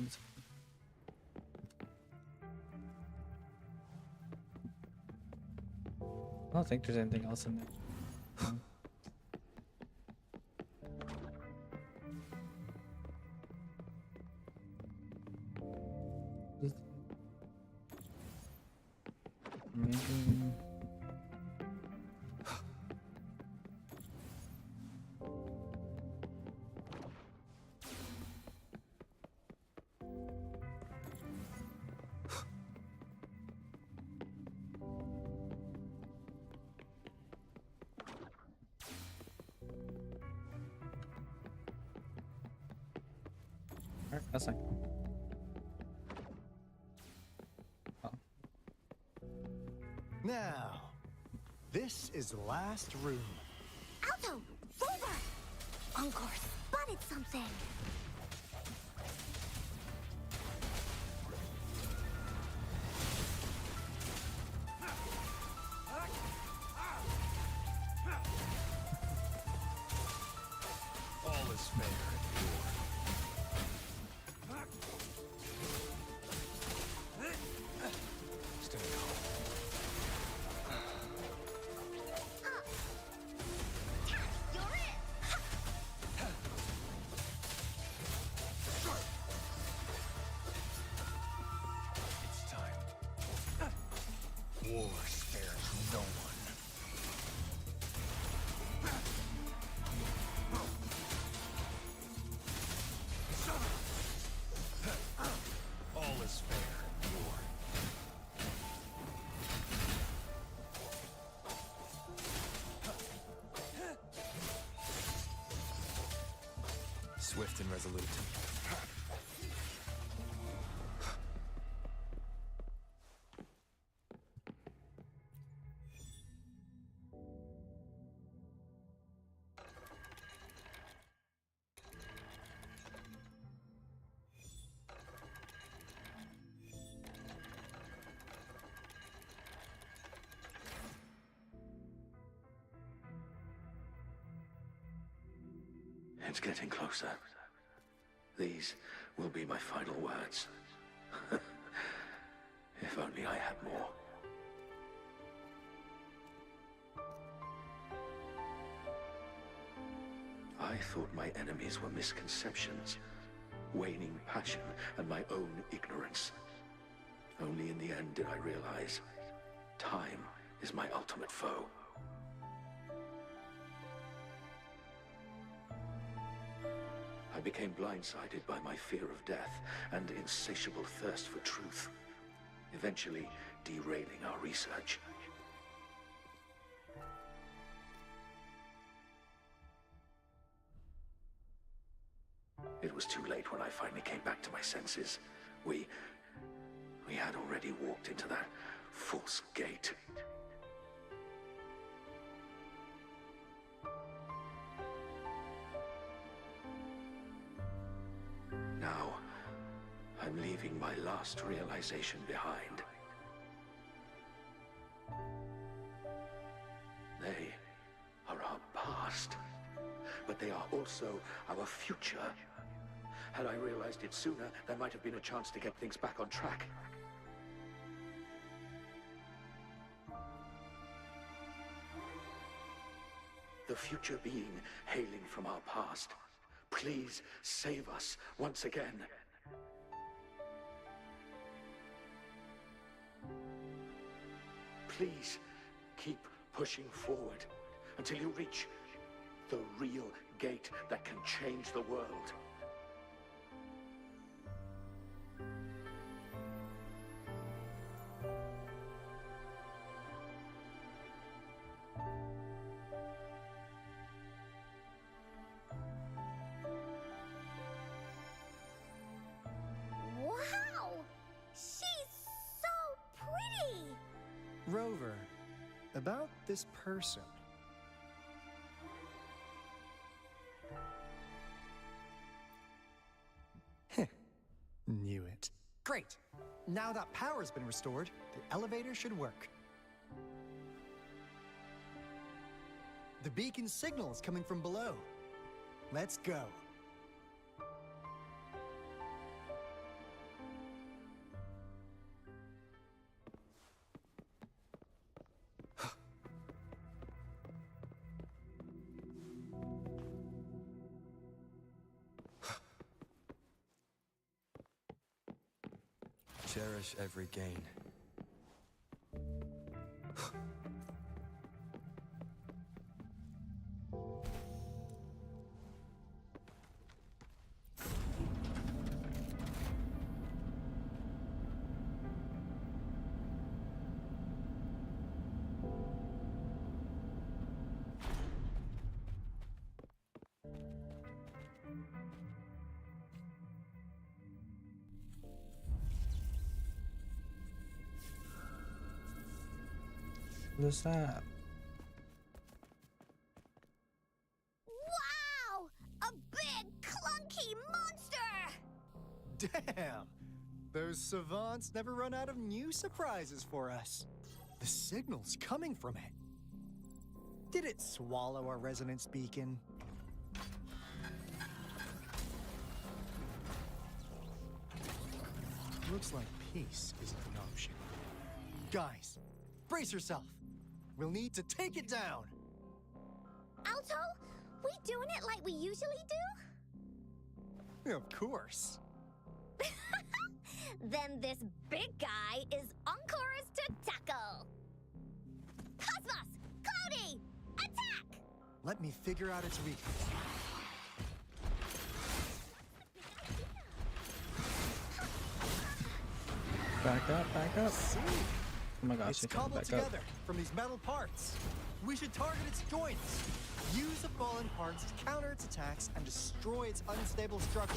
I don't think there's anything else in there. Maybe. Alright, that's fine. Oh. Now, this is the last room. Alto! Forward! Encore spotted something! All is fair in war. Stay calm. You're it! It's time. War spares no one. All is fair in war. Swift and resolute. It's getting closer. These will be my final words. If only I had more. I thought my enemies were misconceptions, waning passion, and my own ignorance. Only in the end did I realize time is my ultimate foe. I became blindsided by my fear of death and insatiable thirst for truth, eventually derailing our research. It was too late when I finally came back to my senses. We had already walked into that false gate. Now, I'm leaving my last realization behind. They are our past, but they are also our future. Had I realized it sooner, there might have been a chance to get things back on track. The future being hailing from our past. Please save us once again. Please keep pushing forward until you reach The real gate that can change the world. Wow! She's so pretty! Rover, about this person. Knew it. Great! Now that power's been restored, the elevator should work. The beacon signal is coming from below. Let's go. Cherish every gain. What's that? Wow! A big, clunky monster! Damn! Those savants never run out of new surprises for us. The signal's coming from it. Did it swallow our resonance beacon? Looks like peace isn't an option. Guys, brace yourself. We'll need to take it down. Alto, we doing it like we usually do? Of course. Then this big guy is Encore's to tackle. Cosmos! Cloudy! Attack! Let me figure out its weakness. Back up, back up. See? Oh my gosh, It's it came cobbled back up. together from these metal parts. We should target its joints. Use the fallen parts to counter its attacks and destroy its unstable structure.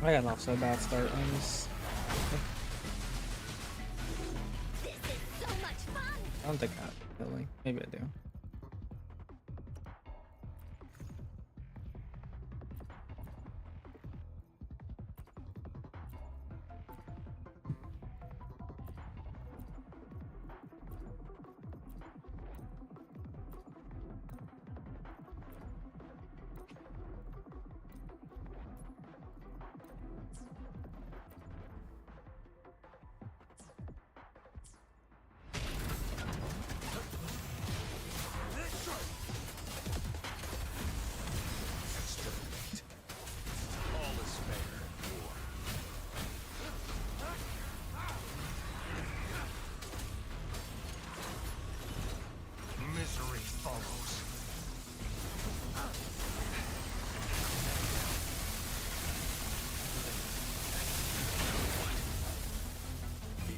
I got off so bad start on this. This is so much fun! I don't think I really. Maybe I do. All is fair in war. Misery follows.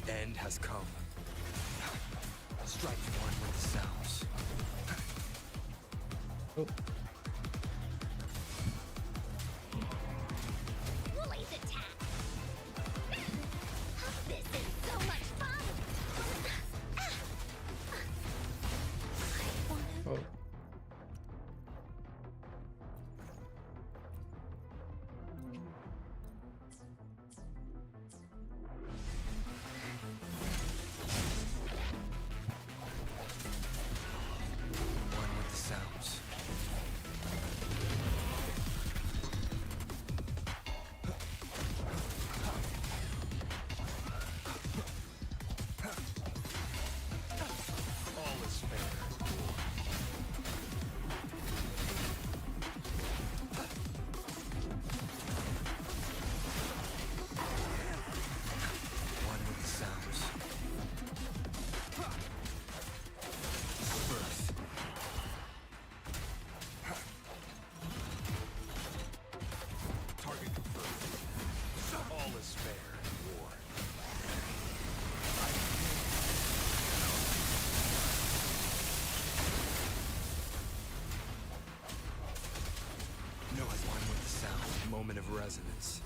The end has come. Strike one with the sounds. Oh, Woolly's attack! This is so much fun! oh. resonance.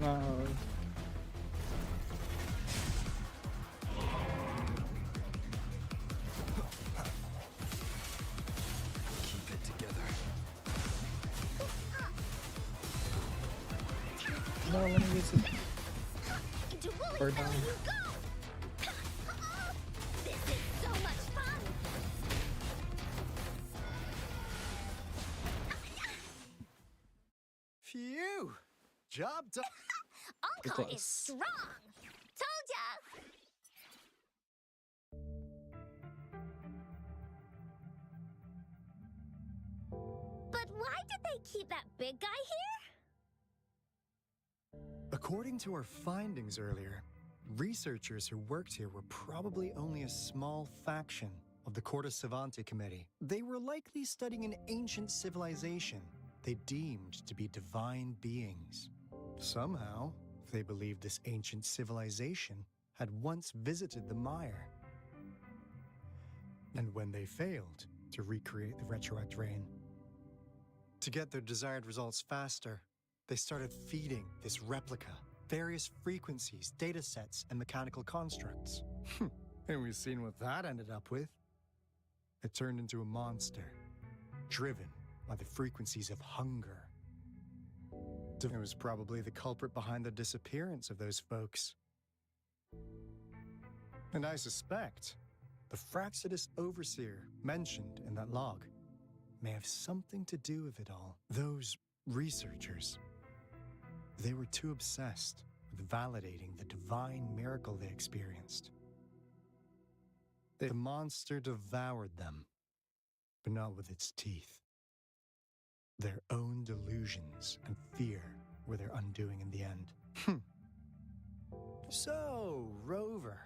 No. Keep it together. No, let me use it. Into Woolly Bird Town down. you go! This is so much fun! Phew! Job done. Uncle close. is strong! Told ya! But why did they keep that big guy here? According to our findings earlier, researchers who worked here were probably only a small faction of the Corte Savante Committee. They were likely studying an ancient civilization they deemed to be divine beings. Somehow, they believed this ancient civilization had once visited the Mire. And when they failed to recreate the retroact rain, to get their desired results faster, they started feeding this replica various frequencies, data sets, and mechanical constructs. And we've seen what that ended up with. It turned into a monster, driven by the frequencies of hunger. It was probably the culprit behind the disappearance of those folks. And I suspect the Fraxidus Overseer mentioned in that log may have something to do with it all. Those researchers, they were too obsessed with validating the divine miracle they experienced. The monster devoured them, but not with its teeth. Their own delusions and fear were their undoing in the end. So, Rover,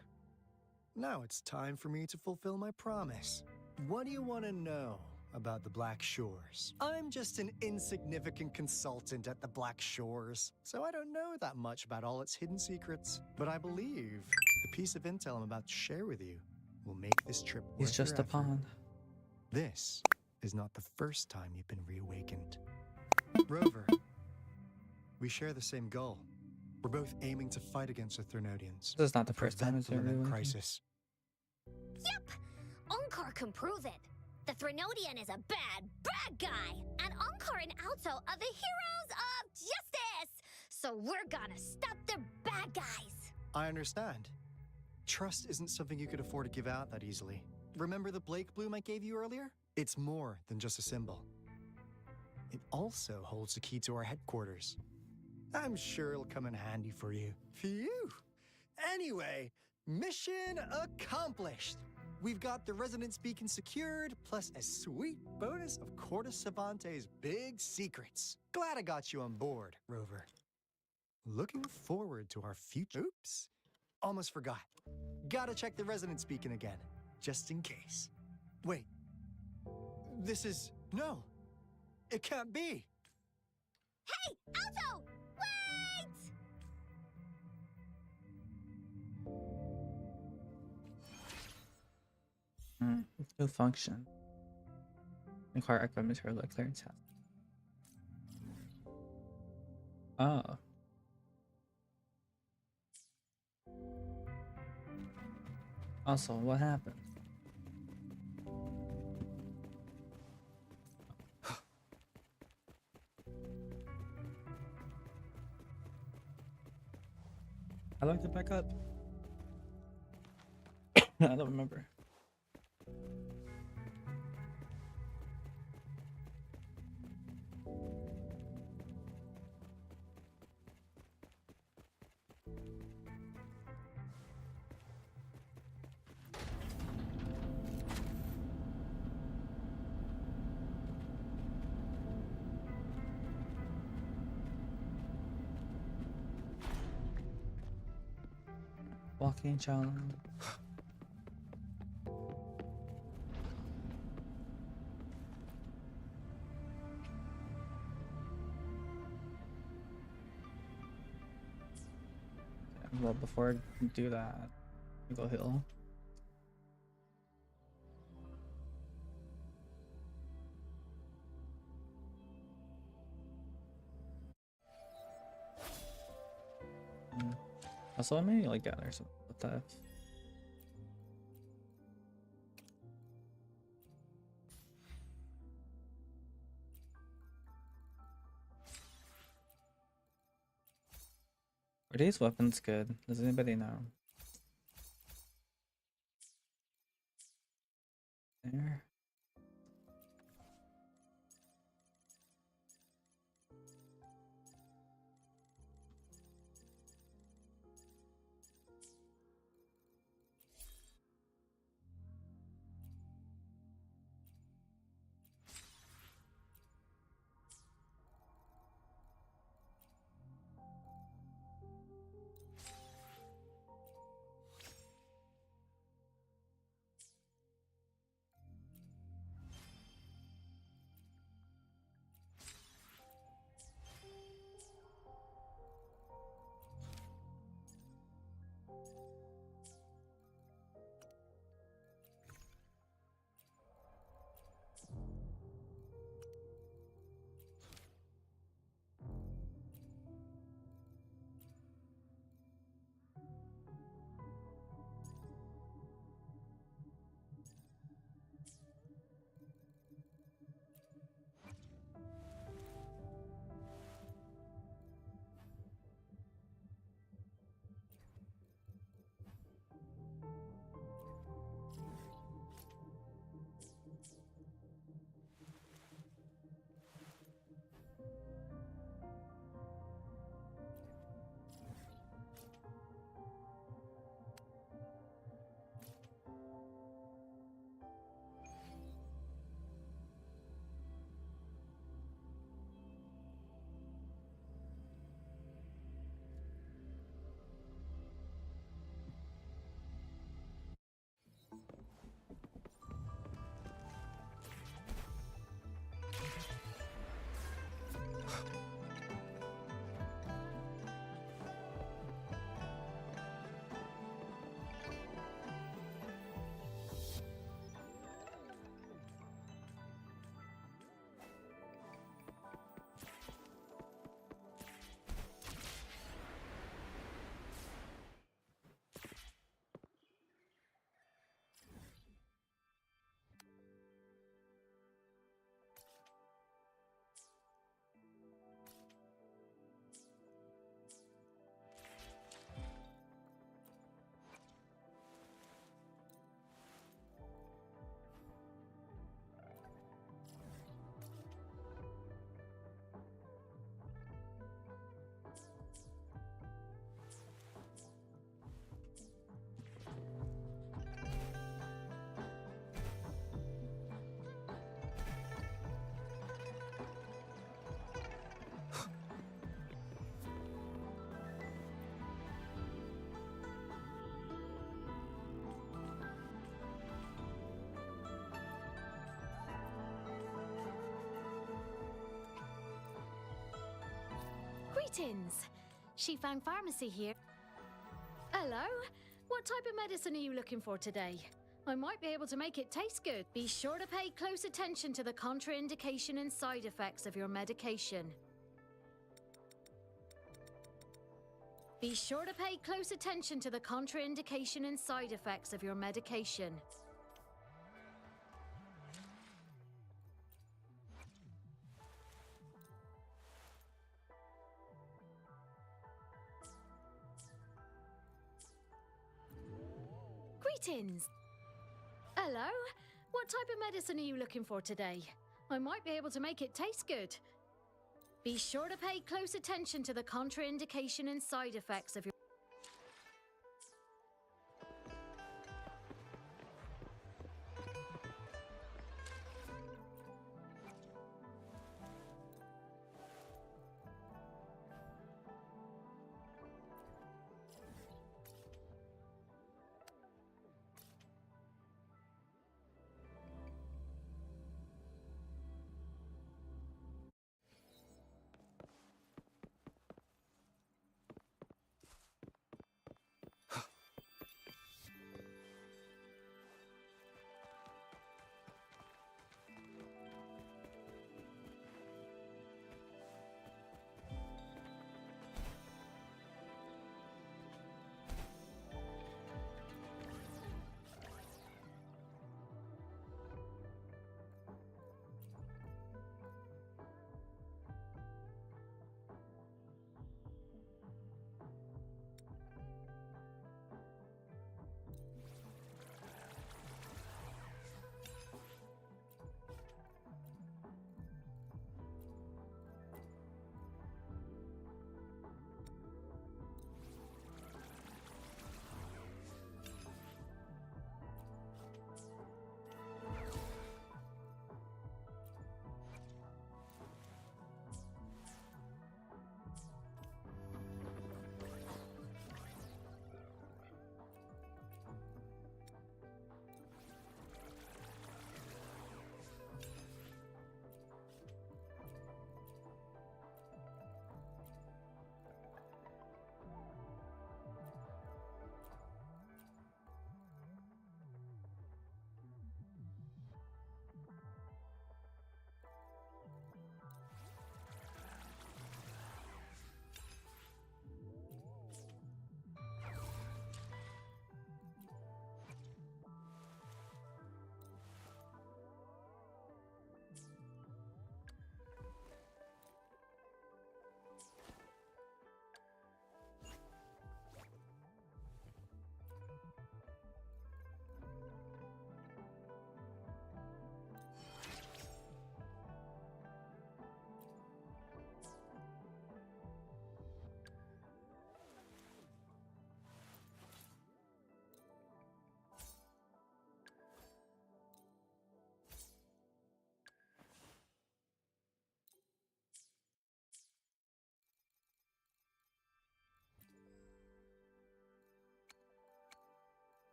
now it's time for me to fulfill my promise. What do you want to know about the Black Shores? I'm just an insignificant consultant at the Black Shores, so I don't know that much about all its hidden secrets. But I believe the piece of intel I'm about to share with you will make this trip worth He's just your a pawn. This is not the first time you've been reawakened. Rover, we share the same goal. We're both aiming to fight against the Threnodians. This is not the first time prevent it's the imminent reawakened. crisis. Yep! Encore can prove it. The Threnodian is a bad guy. And Encore and Alto are the heroes of justice. So we're gonna stop the bad guys. I understand. Trust isn't something you could afford to give out that easily. Remember the Blake Bloom I gave you earlier? It's more than just a symbol. It also holds the key to our headquarters. I'm sure it'll come in handy for you. Phew! Anyway, mission accomplished! We've got the resonance beacon secured, plus a sweet bonus of Corte Savante's big secrets. Glad I got you on board, Rover. Looking forward to our future. Oops, almost forgot. Gotta check the resonance beacon again, just in case. Wait, this is... No, it can't be. Hey, Alto! Wait! No function. Inquire equipment material at clearance house. Oh. Also, what happened? How do I get back up? I don't remember. Walking challenge. Well, before I do that, go heal. Also, I may like gather some with that. Are these weapons good? Does anybody know? There. Greetings! Shifang Pharmacy here. Hello? What type of medicine are you looking for today? I might be able to make it taste good. Be sure to pay close attention to the contraindication and side effects of your medication. Be sure to pay close attention to the contraindication and side effects of your medication. Greetings! Hello? What type of medicine are you looking for today? I might be able to make it taste good. Be sure to pay close attention to the contraindication and side effects of your...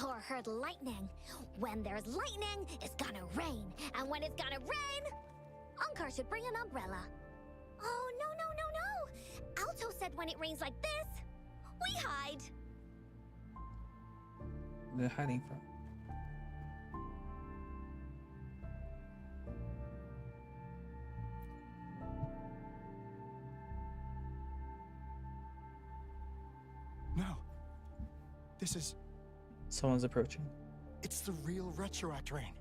or heard lightning. When there's lightning, it's gonna rain. And when it's gonna rain, Ankar should bring an umbrella. Oh, no, no, no, no! Alto said when it rains like this, we hide. They're hiding from. No. This is... Someone's approaching. It's the real Retroact rain.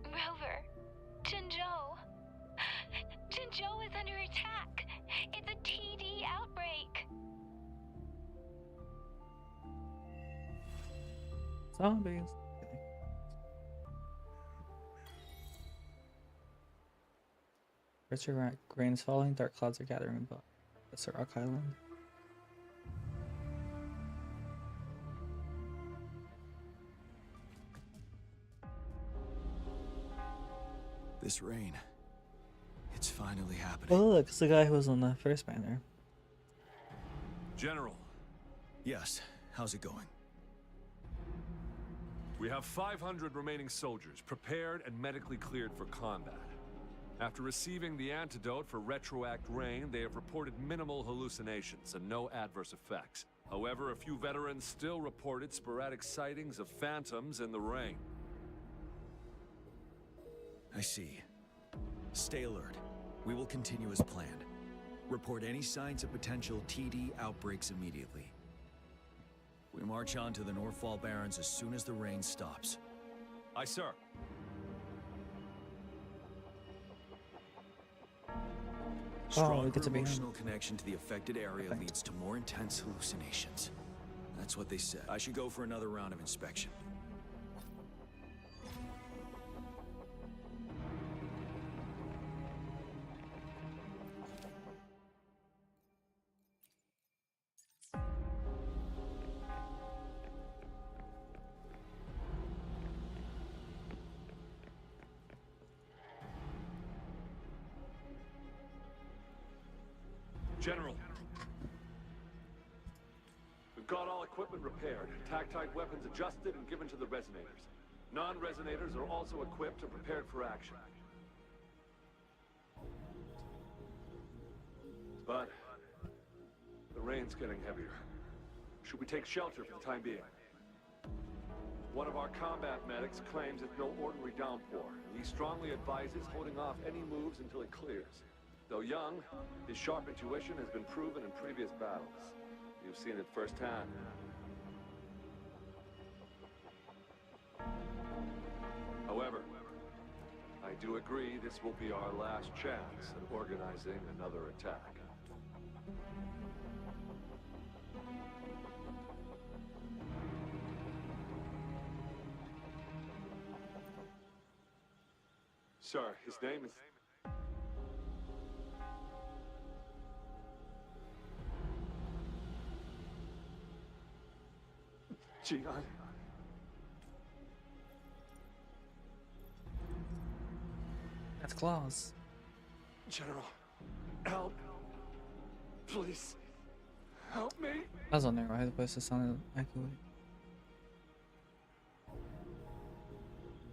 Rover, Jinzhou. Jinzhou is under attack. It's a TD outbreak. Zombies. Retroact rain is falling, dark clouds are gathering above. That's a rock island. This rain. It's finally happening. Oh, look, it's the guy who was on the first banner. General. Yes, how's it going? We have 500 remaining soldiers, prepared and medically cleared for combat. After receiving the antidote for Retroact rain, they have reported minimal hallucinations and no adverse effects. However, a few veterans still reported sporadic sightings of phantoms in the rain. I see. Stay alert. We will continue as planned. Report any signs of potential TD outbreaks immediately. We march on to the Northfall Barrens as soon as the rain stops. Aye, sir. Stronger we get to be in. emotional connection to the affected area leads to more intense hallucinations. That's what they said. I should go for another round of inspection. General. We've got all equipment repaired, tactite weapons adjusted and given to the resonators. Non-resonators are also equipped and prepared for action. But the rain's getting heavier. Should we take shelter for the time being? One of our combat medics claims it's no ordinary downpour, and he strongly advises holding off any moves until it clears. Though young, his sharp intuition has been proven in previous battles. You've seen it firsthand. However, I do agree this will be our last chance at organizing another attack. Sir, his name is... Jian. That's Claus. General, help. Please, help me. I was on there, right? The voice sounded echoey.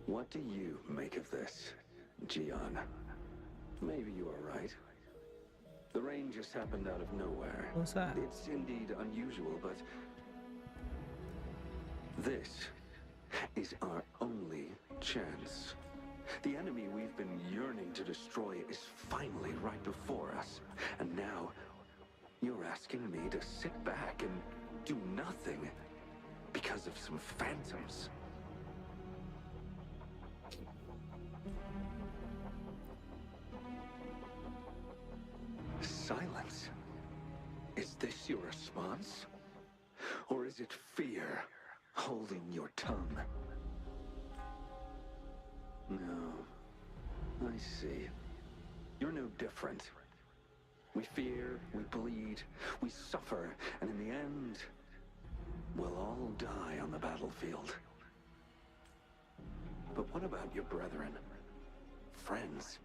What do you make of this, Jian? Maybe you are right. The rain just happened out of nowhere. What's that? It's indeed unusual, but this is our only chance. The enemy we've been yearning to destroy is finally right before us. And now, you're asking me to sit back and do nothing because of some phantoms. Silence. Is this your response? Or is it fear holding your tongue? No. I see. You're no different. We fear, we bleed, we suffer, and in the end, we'll all die on the battlefield. But what about your brethren? Friends?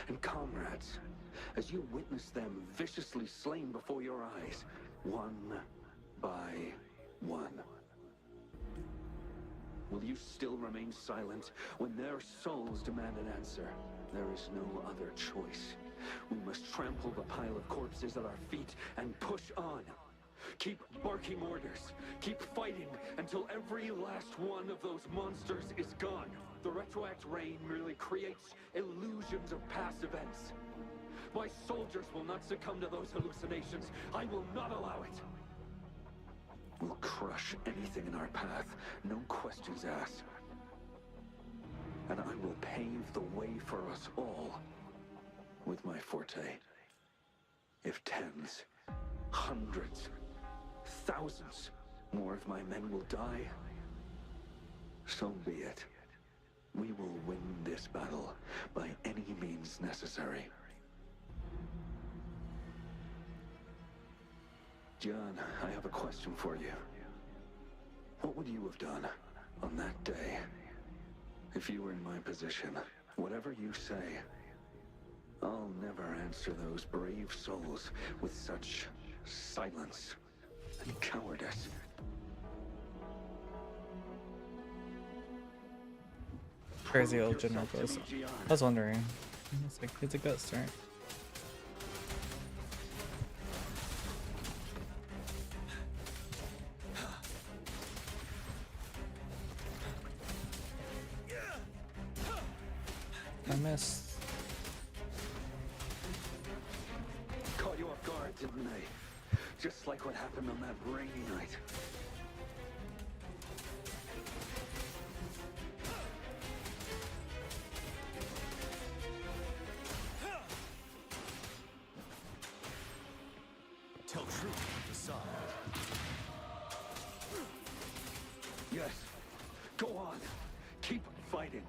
and comrades, as you witness them viciously slain before your eyes, one by one. Will you still remain silent when their souls demand an answer? There is no other choice. We must trample the pile of corpses at our feet and push on. Keep barking orders. Keep fighting until every last one of those monsters is gone. The retroact rain merely creates illusions of past events. My soldiers will not succumb to those hallucinations. I will not allow it. We'll crush anything in our path, no questions asked. And I will pave the way for us all with my forte. If tens, hundreds, thousands more of my men will die, so be it. We will win this battle by any means necessary. John, I have a question for you. What would you have done on that day if you were in my position? Whatever you say, I'll never answer those brave souls with such silence and cowardice. Crazy old General Ghost. I was wondering. It's like, it's a ghost, right? I missed. Caught you off guard, didn't they? Just like what happened on that rainy night. Tell truth, facade. Yes. Go on. Keep fighting.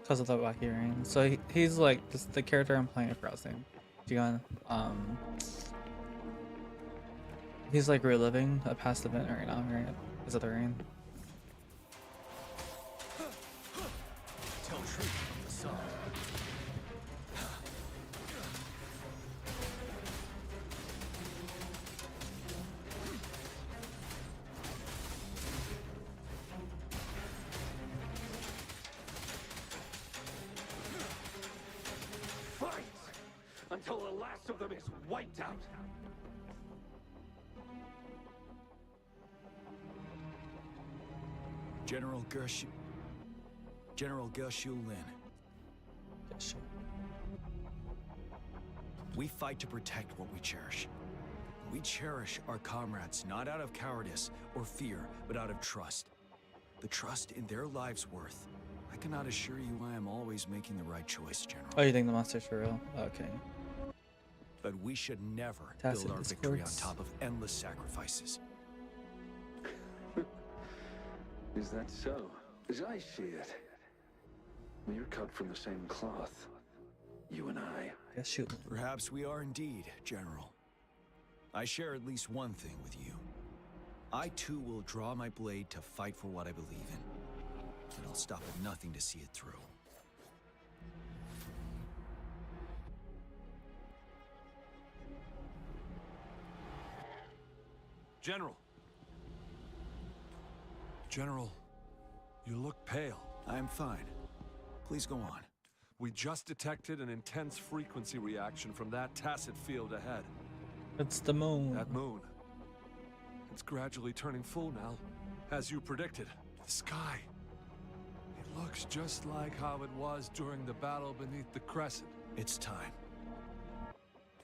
Because of the wacky rain. So he's like just the character I'm playing for us name. Jigan. He's like reliving a past event right now, right? Because of the rain. Tell truth, facade. Fight until the last of them is wiped out. General Gershu Lin. We fight to protect what we cherish. We cherish our comrades not out of cowardice or fear, but out of trust. The trust in their lives' worth. I cannot assure you I am always making the right choice, General. Oh, you think the monster's for real? Okay. But we should never Tacit build our victory on discords. top of endless sacrifices. Is that so? As I see it, we're cut from the same cloth. You and I. Yes, shoot. Perhaps we are indeed, General. I share at least one thing with you. I too will draw my blade to fight for what I believe in. And I'll stop at nothing to see it through. General. General, you look pale. I am fine. Please go on. We just detected an intense frequency reaction from that tacit field ahead. It's the moon. That moon. It's gradually turning full now, as you predicted. The sky. It looks just like how it was during the battle beneath the crescent. It's time.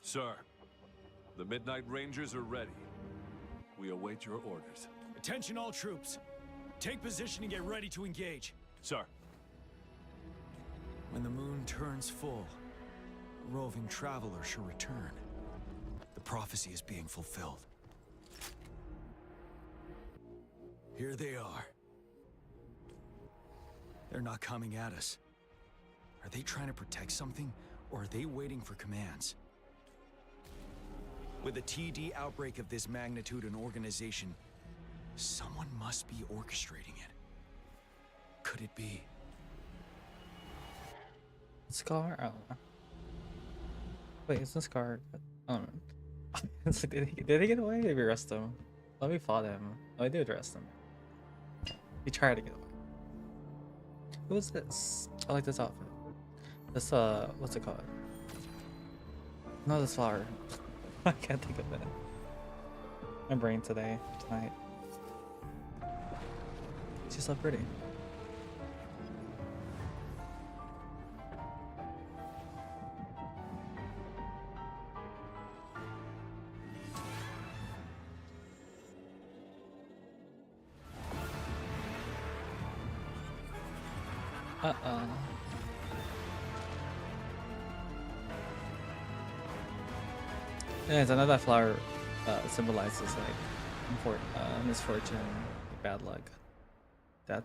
Sir, the Midnight Rangers are ready. We await your orders. Attention all troops. Take position and get ready to engage. Sir. When the moon turns full, a roving traveler shall return. The prophecy is being fulfilled. Here they are. They're not coming at us. Are they trying to protect something, or are they waiting for commands? With a TD outbreak of this magnitude and organization, someone must be orchestrating it. could it be? Scar? Oh. Wait, isn't Scar? Oh. It's like, did he get away? Maybe arrest him. Let me fought him. Oh, I did arrest him. He tried to get away. Who is this? I like this outfit. This, what's it called? No, this flower. I can't think of it. My brain tonight. She's so pretty. Uh-oh. Yeah, it's another flower symbolizes like misfortune, bad luck, death.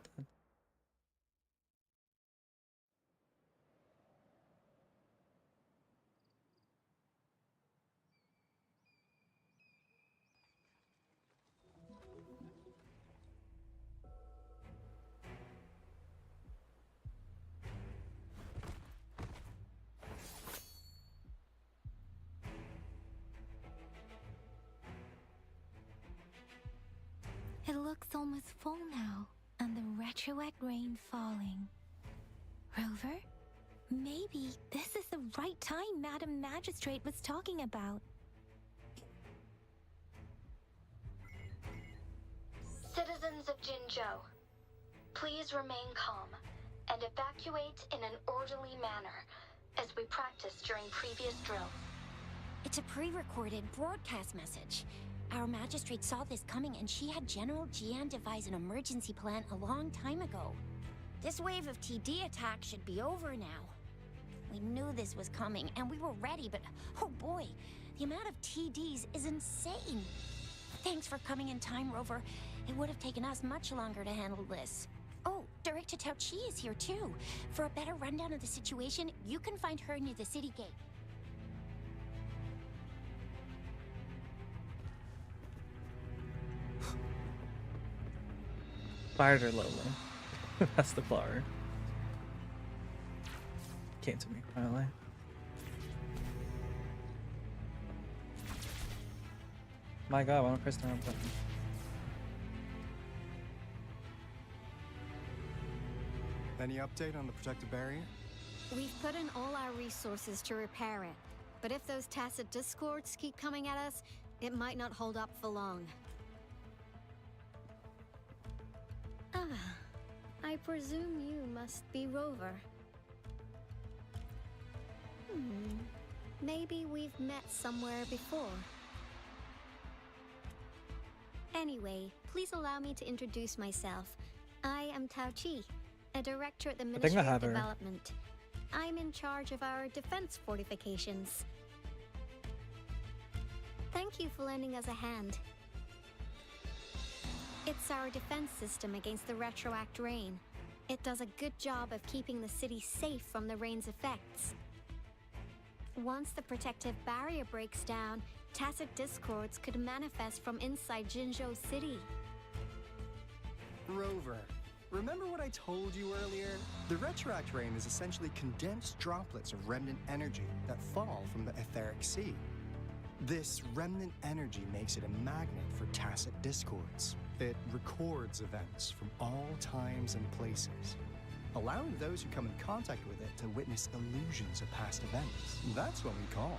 It looks almost full now, and the retroact rain falling. Rover, maybe this is the right time Madam Magistrate was talking about. Citizens of Jinzhou, please remain calm and evacuate in an orderly manner, as we practiced during previous drills. It's a pre-recorded broadcast message. Our magistrate saw this coming and she had General Jian devise an emergency plan a long time ago. This wave of TD attacks should be over now. We knew this was coming and we were ready, but oh boy, the amount of TDs is insane. Thanks for coming in time, Rover. It would have taken us much longer to handle this. Oh, Director Tao Chi is here too. For a better rundown of the situation, you can find her near the city gate. Fired her Lola. That's the flower. Came to me, finally. My god, why am I pressing the wrong button? Any update on the protective barrier? We've put in all our resources to repair it, but if those tacit discords keep coming at us, it might not hold up for long. Ah, I presume you must be Rover. Maybe we've met somewhere before. Anyway, please allow me to introduce myself. I am Tao Chi, a director at the Ministry of Development. I'm in charge of our defense fortifications. Thank you for lending us a hand. It's our defense system against the retroact rain. It does a good job of keeping the city safe from the rain's effects. Once the protective barrier breaks down, tacit discords could manifest from inside Jinzhou City. Rover, remember what I told you earlier? The retroact rain is essentially condensed droplets of remnant energy that fall from the etheric sea. This remnant energy makes it a magnet for tacit discords. It records events from all times and places, allowing those who come in contact with it to witness illusions of past events. That's what we call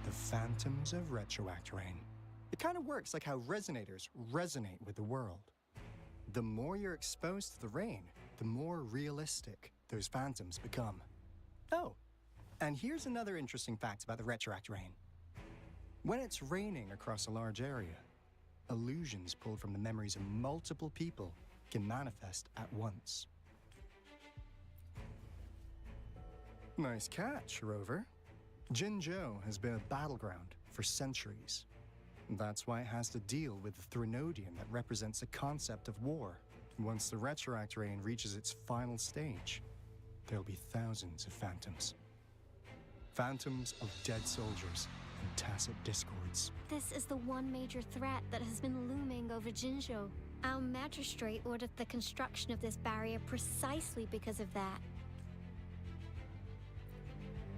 the phantoms of retroact rain. It kind of works like how resonators resonate with the world. The more you're exposed to the rain, the more realistic those phantoms become. Oh, and here's another interesting fact about the retroact rain. When it's raining across a large area, illusions pulled from the memories of multiple people can manifest at once. Nice catch, Rover. Jinzhou has been a battleground for centuries. That's why it has to deal with the Threnodian that represents the concept of war. Once the retroact rain reaches its final stage, there'll be thousands of phantoms. Phantoms of dead soldiers and tacit discords. This is the one major threat that has been looming over Jinzhou. Our magistrate ordered the construction of this barrier precisely because of that.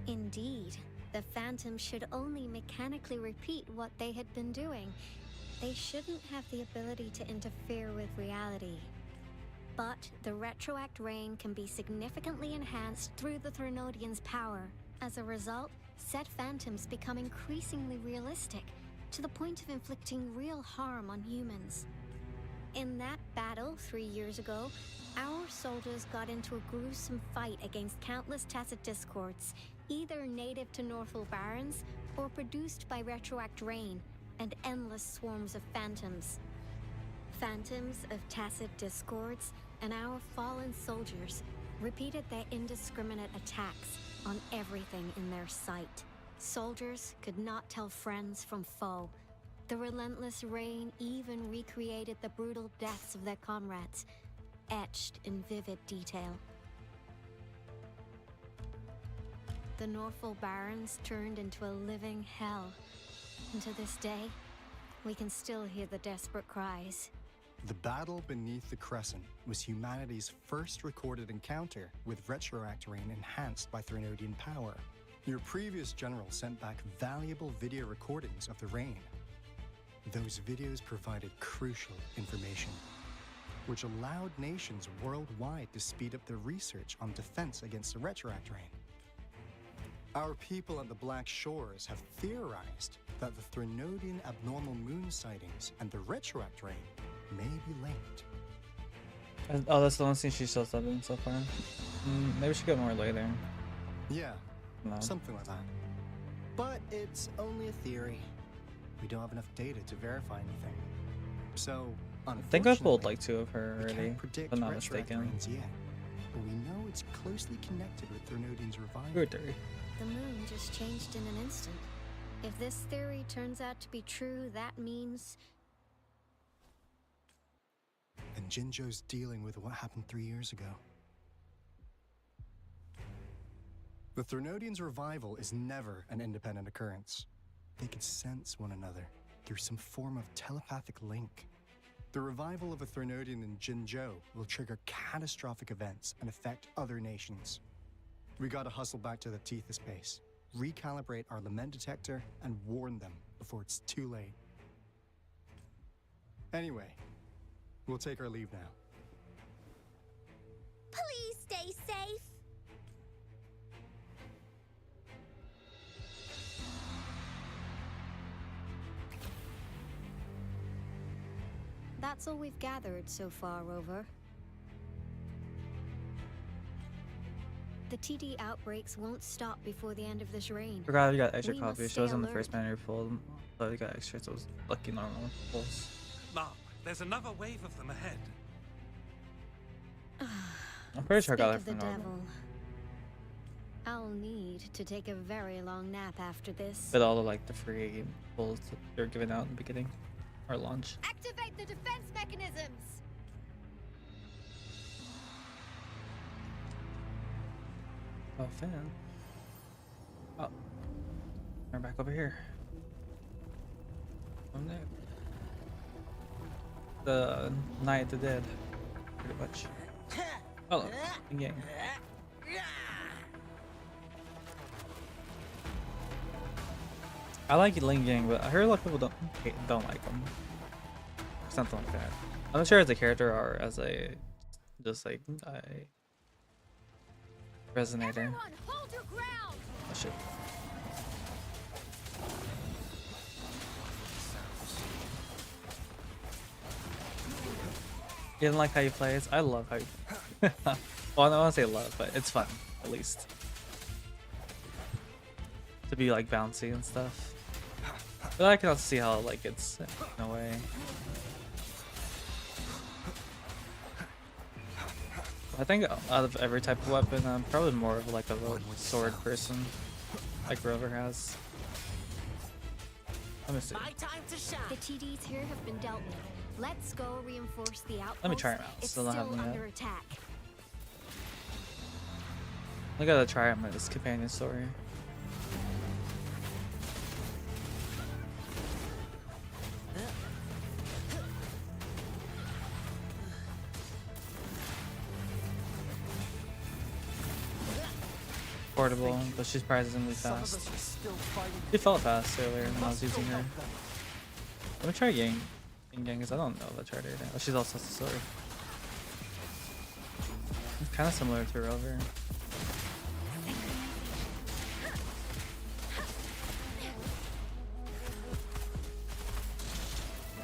Indeed, the Phantoms should only mechanically repeat what they had been doing. They shouldn't have the ability to interfere with reality. But the Retroact Rain can be significantly enhanced through the Threnodian's power. As a result, said Phantoms become increasingly realistic, to the point of inflicting real harm on humans. In that battle 3 years ago, our soldiers got into a gruesome fight against countless Tacet Discords, either native to Northfall Barrens or produced by Retroact Rain and endless swarms of phantoms. Phantoms of Tacet Discords and our fallen soldiers repeated their indiscriminate attacks on everything in their sight. Soldiers could not tell friends from foe. The relentless rain even recreated the brutal deaths of their comrades, etched in vivid detail. The Northfall Barrens turned into a living hell, and to this day, we can still hear the desperate cries. The battle beneath the Crescent was humanity's first recorded encounter with Retroact Rain enhanced by Threnodian power. Your previous general sent back valuable video recordings of the rain. Those videos provided crucial information, which allowed nations worldwide to speed up their research on defense against the Retroact Rain. Our people at the Black Shores have theorized that the Threnodian abnormal moon sightings and the Retroact Rain may be linked. Oh, that's the only thing she still said so far. Maybe we should get more later. Yeah, No. something like that. But it's only a theory. We don't have enough data to verify anything. So, I think I pulled unfortunately, like 2 of her we already, can't if predict I'm not Retroact mistaken. Rains yet. But we know it's closely connected with Threnodian's revival. Good theory. The moon just changed in an instant. If this theory turns out to be true, that means And Jinzhou's dealing with what happened 3 years ago. The Threnodian's revival is never an independent occurrence. They could sense one another through some form of telepathic link. The revival of a Threnodian in Jinzhou will trigger catastrophic events and affect other nations. We gotta hustle back to the Tethys base, recalibrate our lament detector, and warn them before it's too late. Anyway, we'll take our leave now. Please stay safe. that's all we've gathered so far, Rover. The TD outbreaks won't stop before the end of this reign. Forgot you got extra We must copies. She stay was on the alert. first banner full, but you got extra, so it was lucky normal pulls. Mom, there's another wave of them ahead. I'm pretty sure I got Speak it of from the normal. devil. I'll need to take a very long nap after this. But all the like the free pulls that they're giving out in the beginning or launch. Activate the defense mechanisms! Oh, Finn. Oh, we're back over here. Oh no. The Night of the Dead, pretty much. Oh, yeah. I like Ling Yang, but I heard a lot of people don't like him. Or something like that. I'm not sure as a character or as a just like a resonator. Everyone, hold your ground! Oh shit. You didn't like how he plays? I love how he well, I don't want to say love, but it's fun, at least. To be like bouncy and stuff. But I can also see how like it's in a way. I think out of every type of weapon, I'm probably more of like a sword person, like Rover has. Let me see. The TDs here have been dealt with. Let's go reinforce the outpost. Let me try him out. It's Still don't have still him yet. under attack. I gotta try him with this companion story. portable, but she's surprisingly Some of us fast. are still fighting. She felt fast earlier when I was Must using go her. help them. Let me try Yang because I don't know if I tried her yet. Oh, she's also a sword. It's kind of similar to Rover.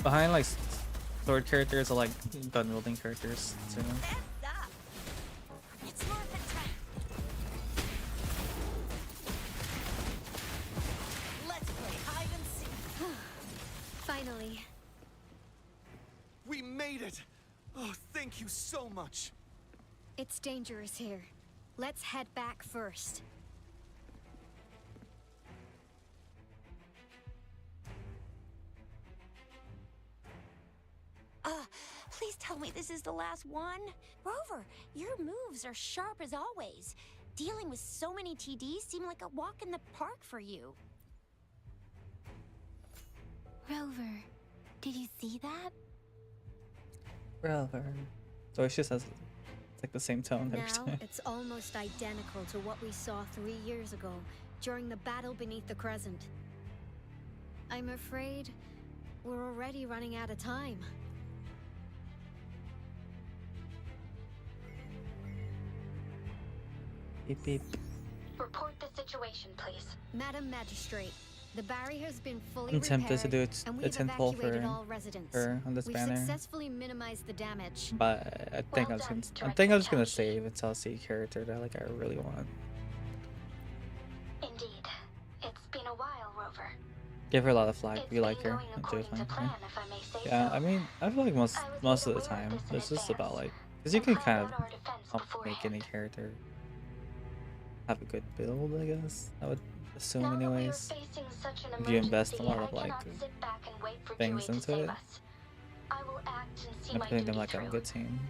Behind like sword characters are like gun wielding characters too. It's Morphin time. Let's play hide and seek. Finally. We made it! Oh, thank you so much. It's dangerous here. Let's head back first. Please tell me this is the last one. Rover, your moves are sharp as always. Dealing with so many TDs seemed like a walk in the park for you. Rover, did you see that? Rover. So she says it's like the same tone every Now time. it's almost identical to what we saw 3 years ago during the battle beneath the Crescent. I'm afraid we're already running out of time. Beep beep. Report the situation, please. Madam Magistrate, the barrier has been fully I'm tempted to repaired, do it and a we've tenfold evacuated for all residents. her on this We've banner. successfully minimized the damage. But I think Well I'm just gonna save until I see a character that like I really want. Indeed. It's been a while, Rover. Give her a lot of flack. It's We like been her. going And do according to fine. plan, if I may say Yeah, so. I mean, I feel like most of the time it's just about like, because you can kind of help make any character have a good build, I guess. I would assume, Now that we are anyways. facing such an If you invest a emergency, lot of I like cannot sit back and wait for things Dewey to into save it, us. I will act and see I'm my putting duty them like through. on a good team.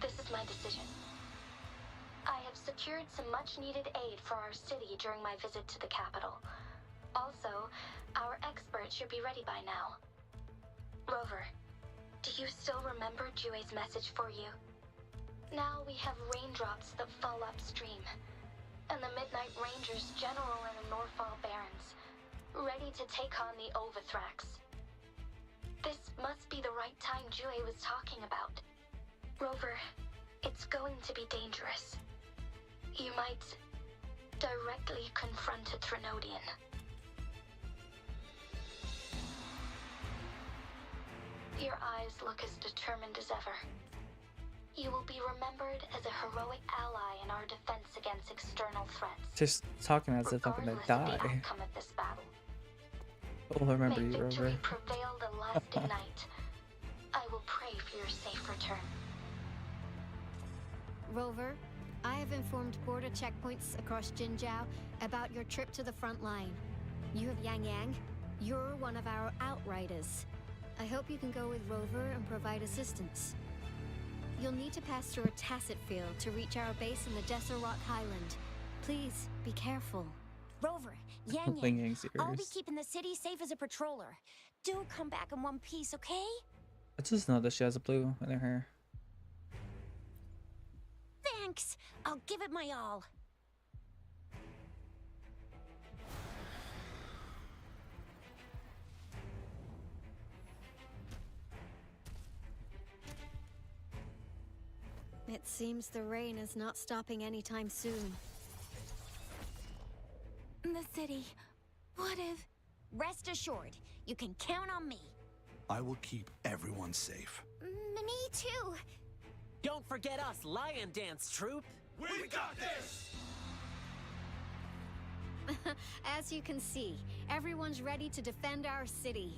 This is my decision. I have secured some much-needed aid for our city during my visit to the capital. Also, our expert should be ready by now. Rover, do you still remember Jue's message for you? Now we have raindrops that fall upstream, and the Midnight Rangers General and the Norfall Barons, ready to take on the Overthrax. This must be the right time Jue was talking about. Rover, it's going to be dangerous. You might directly confront a Trinodian. Your eyes look as determined as ever. You will be remembered as a heroic ally in our defense against external threats. Just talking as if I'm gonna Regardless of the die. outcome of this battle. We'll remember May you, victory Rover. prevail the last night. I will pray for your safe return. Rover, I have informed border checkpoints across Jinjiao about your trip to the front line. You have Yang Yang. You're one of our outriders. I hope you can go with Rover and provide assistance. You'll need to pass through a tacit field to reach our base in the Desert Rock Highland. Please, be careful. Rover, Yang Ling Yang, Yang's I'll be ears. keeping the city safe as a patroller. Do come back in one piece, okay? I just know that she has a blue in her hair. Thanks. I'll give it my all. It seems the rain is not stopping anytime soon. The city. What if... Rest assured, you can count on me. I will keep everyone safe. Me too. Don't forget us, Lion Dance Troop. We got this! As you can see, everyone's ready to defend our city.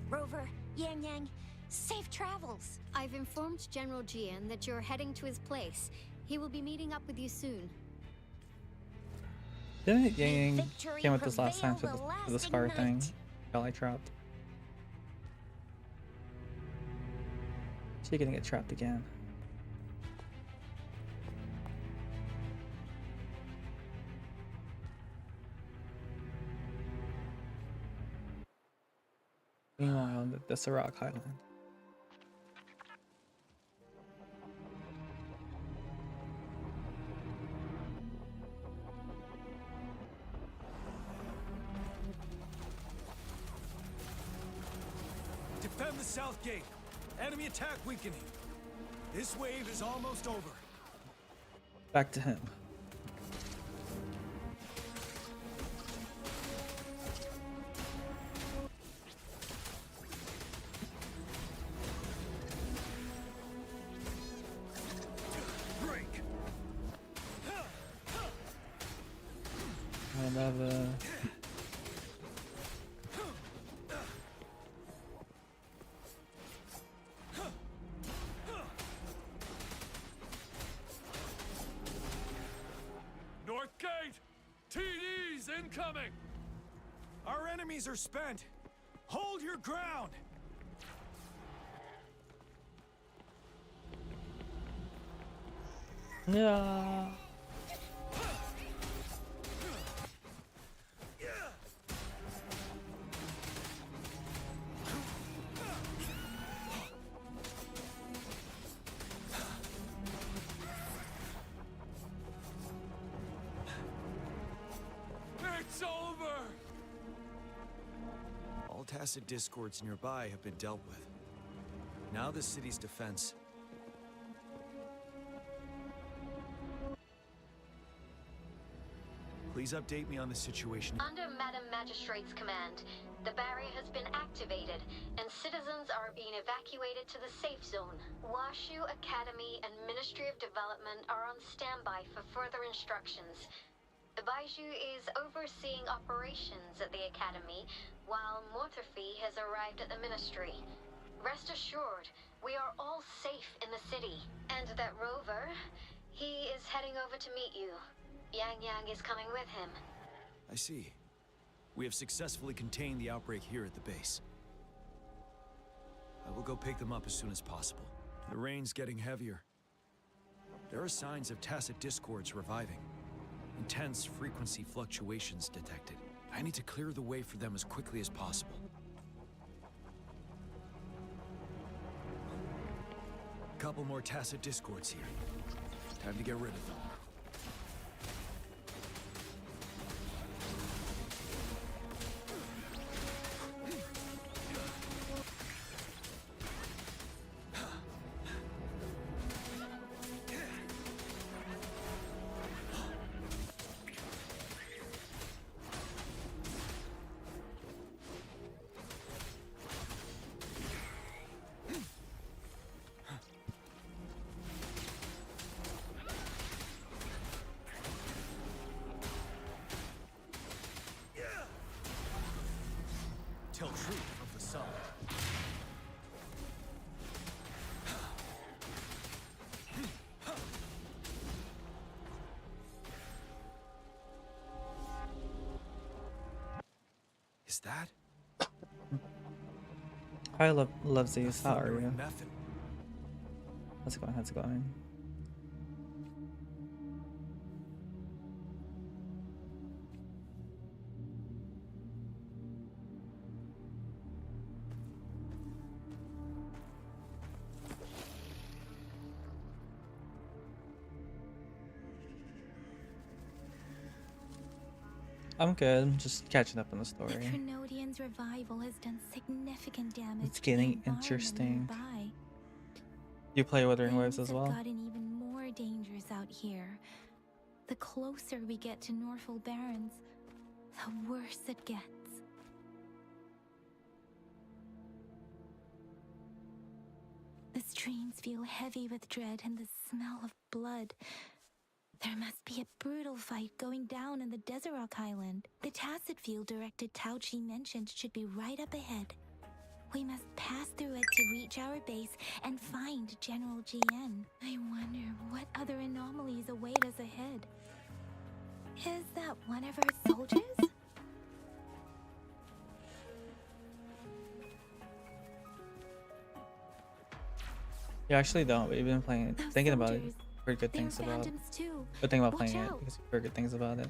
Rover, Yang Yang, safe travels. I've informed General Jian that you're heading to his place. He will be meeting up with you soon. Didn't Yang Yang victory came with this last time prevail for the the scar lasting thing? night. Got like trapped. She's gonna get trapped again. Meanwhile, on the Sirach Highland. Defend the south gate. Enemy attack weakening. This wave is almost over. Back to him. Break. Whatever. North Gate! TDs incoming! Our enemies are spent. Hold your ground. Yeah. It's over! All tacit discords nearby have been dealt with. Now the city's defense. Please update me on the situation. Under Madam Magistrate's command, the barrier has been activated, and citizens are being evacuated to the safe zone. Washu Academy and Ministry of Development are on standby for further instructions. Baiju is overseeing operations at the Academy, while Mortherfee has arrived at the Ministry. Rest assured, we are all safe in the city. And that Rover, he is heading over to meet you. Yang Yang is coming with him. I see. We have successfully contained the outbreak here at the base. I will go pick them up as soon as possible. The rain's getting heavier. There are signs of tacit discords reviving. Intense frequency fluctuations detected. I need to clear the way for them as quickly as possible. Couple more tacit discords here. Time to get rid of them. Tell truth from the sun. Is that? Hi, Lovesies. How are you? Method. How's it going? How's it going? I'm good. I'm just catching up on the The story. Trinodian's revival has done significant damage. It's to the getting environment interesting. nearby. You play Wuthering Waves Things as have well? gotten even more dangerous out here. The closer we get to Norfolk Barrens, the worse it gets. The streams feel heavy with dread and the smell of blood. There must be a brutal fight going down in the Desert Island. The Tacit Field Director Tao Chi mentioned should be right up ahead. We must pass through it to reach our base and find General GN. I wonder what other anomalies await us ahead. Is that one of our soldiers? You actually don't. We've been playing it, Those thinking about it. soldiers, Heard good they're things about it. phantoms too. Good thing about Watch playing it out. because we've heard good things about it.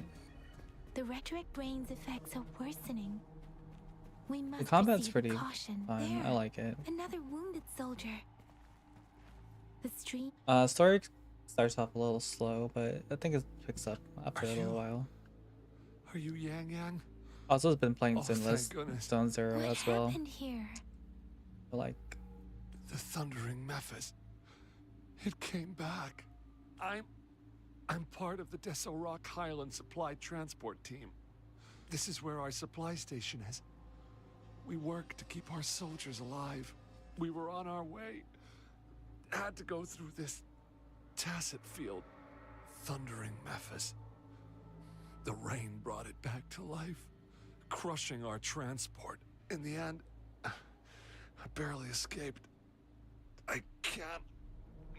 The rhetoric brain's effects are worsening. We must The combat's proceed pretty with caution. fun. I There, like it. another wounded soldier. The stream. Story starts off a little slow, but I think it picks up after a little while. Are you Yang Yang? Also, been playing Oh, thank Zinless goodness. Stone Zero What as well. happened here? But like, The Thundering Mephis. It came back. I'm part of the Deso Rock Highland Supply Transport Team. This is where our supply station is. We work to keep our soldiers alive. We were on our way. Had to go through this tacit field. Thundering Mephis. The rain brought it back to life, crushing our transport. In the end, I barely escaped. I can't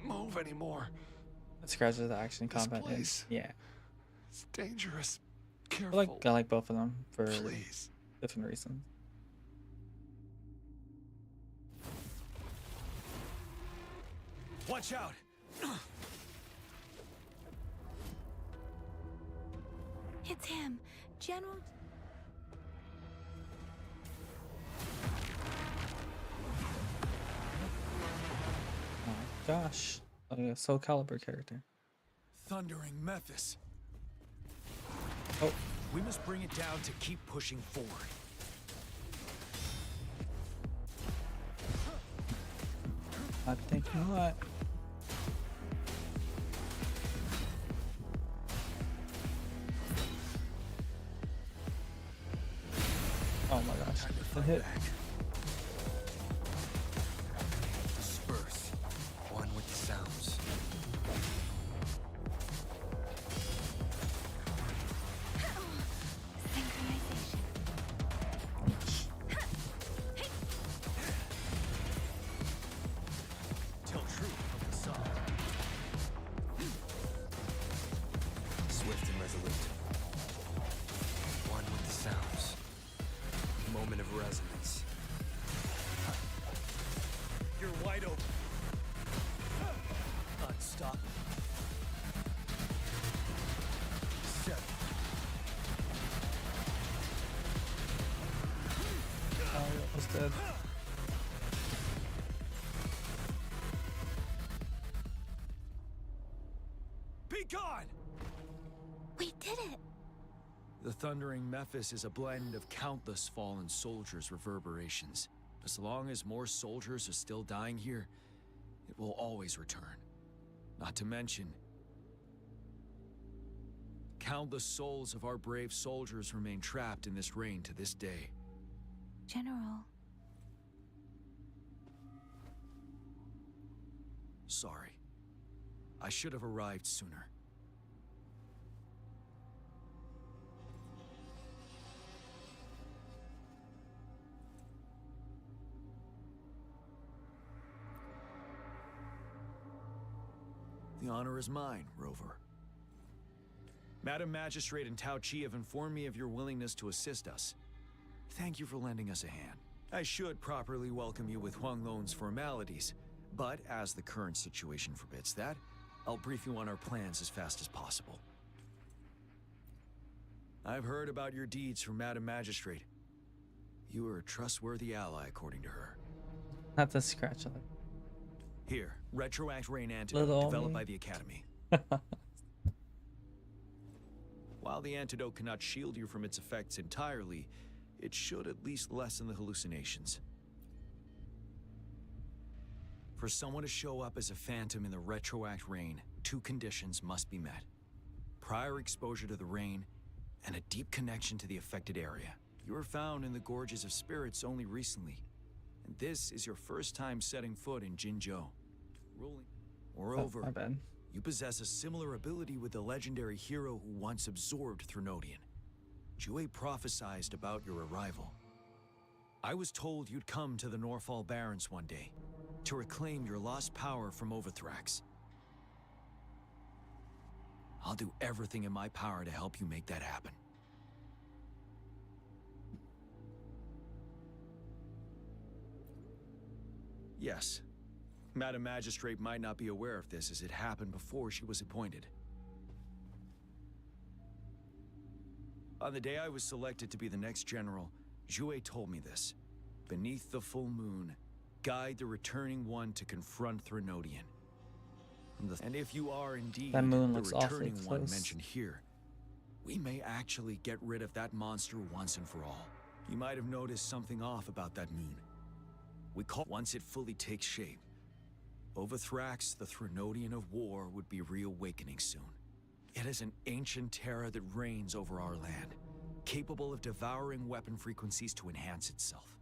move anymore. it scratches the action This combat. place. Yeah, It's dangerous. I Careful. like both of them for Please. different reasons. Watch out! It's him, General. Oh gosh, like a Soul Calibur character. Thundering Mephis. Oh, We must bring it down to keep pushing forward. I think not. Oh my gosh, the hit. Disperse. One with the sounds. Tell true from the side. Swift and resolute. One with the sounds. Moment of resonance. You're wide open. Unstoppable. 7. Oh, I was dead. Be gone! We did it. The Thundering Mephis is a blend of countless fallen soldiers' reverberations. As long as more soldiers are still dying here, it will always return. Not to mention, countless souls of our brave soldiers remain trapped in this rain to this day. General. Sorry. I should have arrived sooner. The honor is mine, Rover. Madam Magistrate and Tao Chi have informed me of your willingness to assist us. Thank you for lending us a hand. I should properly welcome you with Huang Lon's formalities, but as the current situation forbids that, I'll brief you on our plans as fast as possible. I've heard about your deeds from Madam Magistrate. You are a trustworthy ally, according to her. Not to scratch it. Here, Retroact Rain Antidote, Little developed me. by the Academy. While the antidote cannot shield you from its effects entirely, it should at least lessen the hallucinations. For someone to show up as a phantom in the Retroact Rain, 2 conditions must be met. Prior exposure to the rain, and a deep connection to the affected area. You were found in the Gorges of Spirits only recently, and this is your first time setting foot in Jinzhou. Moreover, my bad. you possess a similar ability with the legendary hero who once absorbed Threnodian. Jue prophesied about your arrival. I was told you'd come to the Norfall Barrens one day, to reclaim your lost power from Overthrax. I'll do everything in my power to help you make that happen. Yes, Madam Magistrate might not be aware of this as it happened before she was appointed. On the day I was selected to be the next general, Jue told me this. Beneath the full moon, guide the returning one to confront Threnodian. And if you are indeed That moon the looks awfully returning one close. mentioned here, we may actually get rid of that monster once and for all. You might have noticed something off about that moon. We call once it fully takes shape. Overthrax, the Threnodian of war, would be reawakening soon. It is an ancient terror that reigns over our land, capable of devouring weapon frequencies to enhance itself.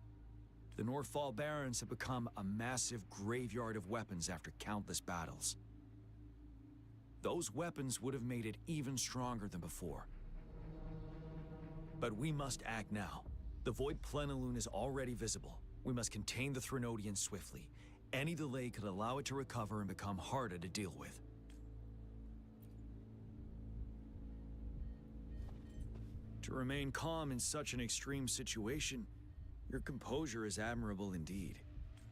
The Northfall Barrens have become a massive graveyard of weapons after countless battles. Those weapons would have made it even stronger than before. But we must act now. The Void Plenilune is already visible. We must contain the Threnodian swiftly. Any delay could allow it to recover and become harder to deal with. To remain calm in such an extreme situation, your composure is admirable indeed.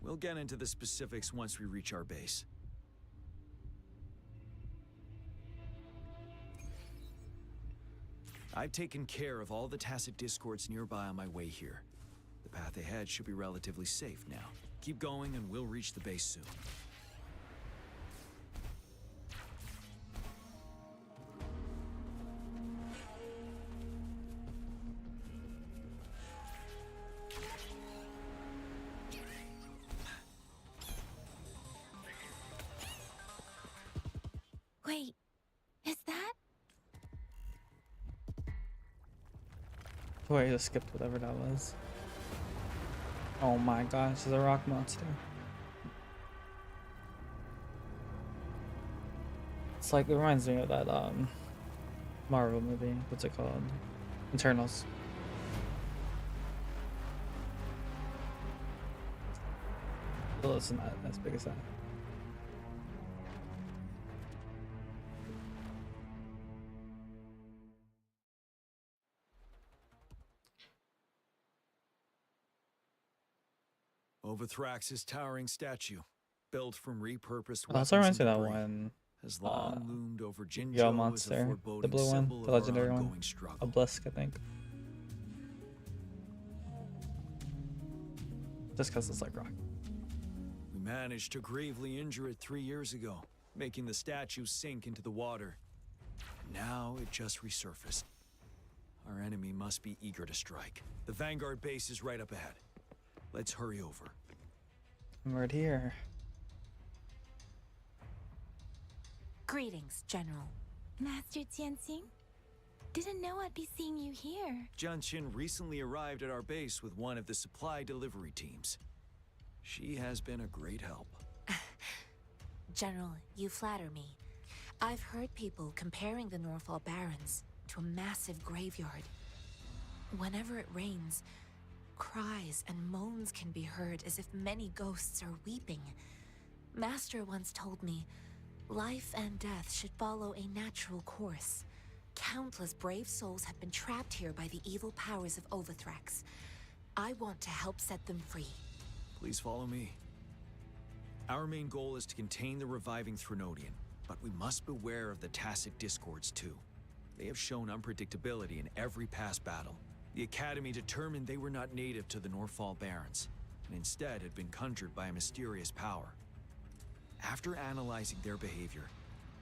We'll get into the specifics once we reach our base. I've taken care of all the tacit discords nearby on my way here. The path ahead should be relatively safe now. Keep going and we'll reach the base soon. Wait, is that? Wait, I just skipped whatever that was. Oh my gosh, it's a rock monster. It's like, it reminds me of that Marvel movie. What's it called? Eternals. Well, it's not as big as that. Overthrax's towering statue, built from repurposed It also reminds weapons me and of that debris, one. has long loomed over Jinzhou Yo as a monster, the foreboding blue one, symbol the of our legendary one, ongoing struggle. Obelisk, I think. Just because it's like rock. We managed to gravely injure it 3 years ago, making the statue sink into the water. Now it just resurfaced. Our enemy must be eager to strike. The Vanguard base is right up ahead. Let's hurry over. I'm right here. Greetings, General. Master Jianxing? Didn't know I'd be seeing you here. Jianqin recently arrived at our base with one of the supply delivery teams. She has been a great help. General, you flatter me. I've heard people comparing the Northfall Barrens to a massive graveyard. Whenever it rains, cries and moans can be heard as if many ghosts are weeping. Master once told me, life and death should follow a natural course. Countless brave souls have been trapped here by the evil powers of Overthrax. I want to help set them free. Please follow me. Our main goal is to contain the reviving Threnodian, but we must beware of the tacit discords too. They have shown unpredictability in every past battle. The Academy determined they were not native to the Northfall Barrens, and instead had been conjured by a mysterious power. After analyzing their behavior,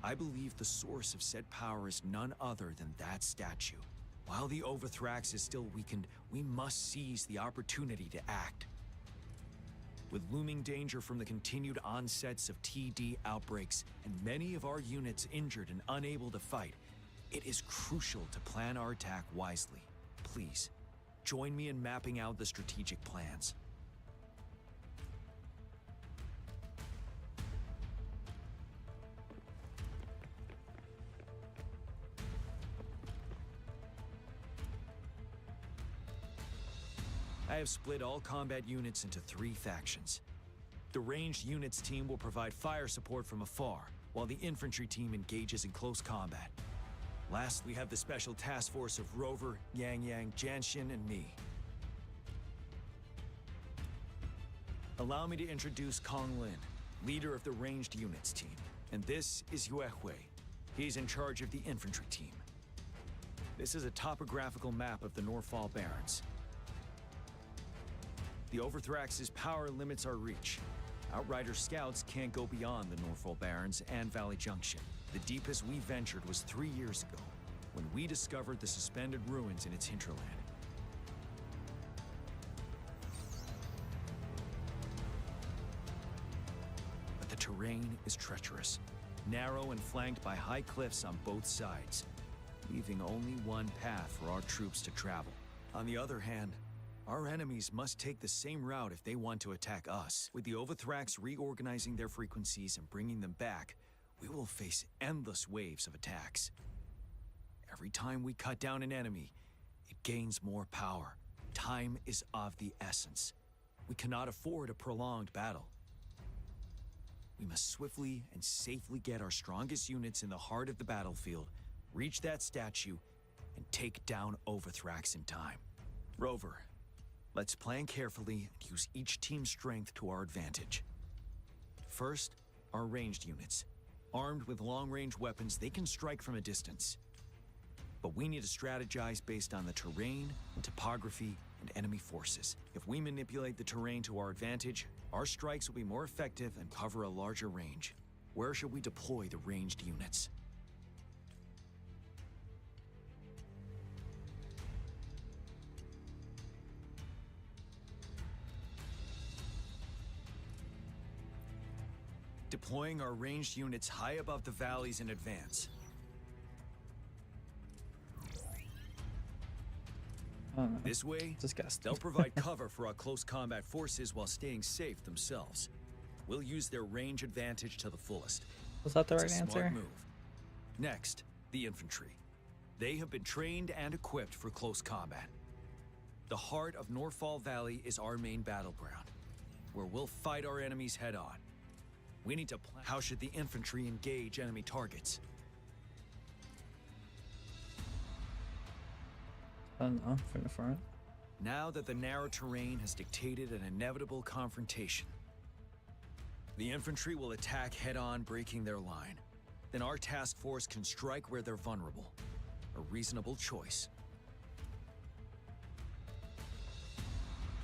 I believe the source of said power is none other than that statue. While the Overthrax is still weakened, we must seize the opportunity to act. With looming danger from the continued onsets of TD outbreaks, and many of our units injured and unable to fight, it is crucial to plan our attack wisely. Please, join me in mapping out the strategic plans. I have split all combat units into 3 factions. The ranged units team will provide fire support from afar, while the infantry team engages in close combat. Last, we have the special task force of Rover, Yang Yang, Jianxin, and me. Allow me to introduce Kong Lin, leader of the ranged units team. And this is Yue Hui. He's in charge of the infantry team. This is a topographical map of the Northfall Barrens. The Overthrax's power limits our reach. Outrider scouts can't go beyond the Northfall Barrens and Valley Junction. The deepest we ventured was 3 years ago, when we discovered the suspended ruins in its hinterland. is treacherous, narrow and flanked by high cliffs on both sides, leaving only one path for our troops to travel. On the other hand, our enemies must take the same route if they want to attack us. With the Overthrax reorganizing their frequencies and bringing them back, we will face endless waves of attacks. Every time we cut down an enemy, it gains more power. Time is of the essence. We cannot afford a prolonged battle. We must swiftly and safely get our strongest units in the heart of the battlefield, reach that statue, and take down Overthrax in time. Rover, let's plan carefully and use each team's strength to our advantage. First, our ranged units. Armed with long-range weapons, they can strike from a distance. But we need to strategize based on the terrain, topography, and enemy forces. If we manipulate the terrain to our advantage, our strikes will be more effective and cover a larger range. Where should we deploy the ranged units? Deploying our ranged units high above the valleys in advance. This way, they'll provide cover for our close combat forces while staying safe themselves. We'll use their range advantage to the fullest. Was that the right It's a answer? smart move. Next, the infantry. They have been trained and equipped for close combat. The heart of Norfall Valley is our main battleground, where we'll fight our enemies head on. We need to plan. How should the infantry engage enemy targets? I don't know, from the front. Now that the narrow terrain has dictated an inevitable confrontation, the infantry will attack head-on, breaking their line. Then our task force can strike where they're vulnerable. A reasonable choice.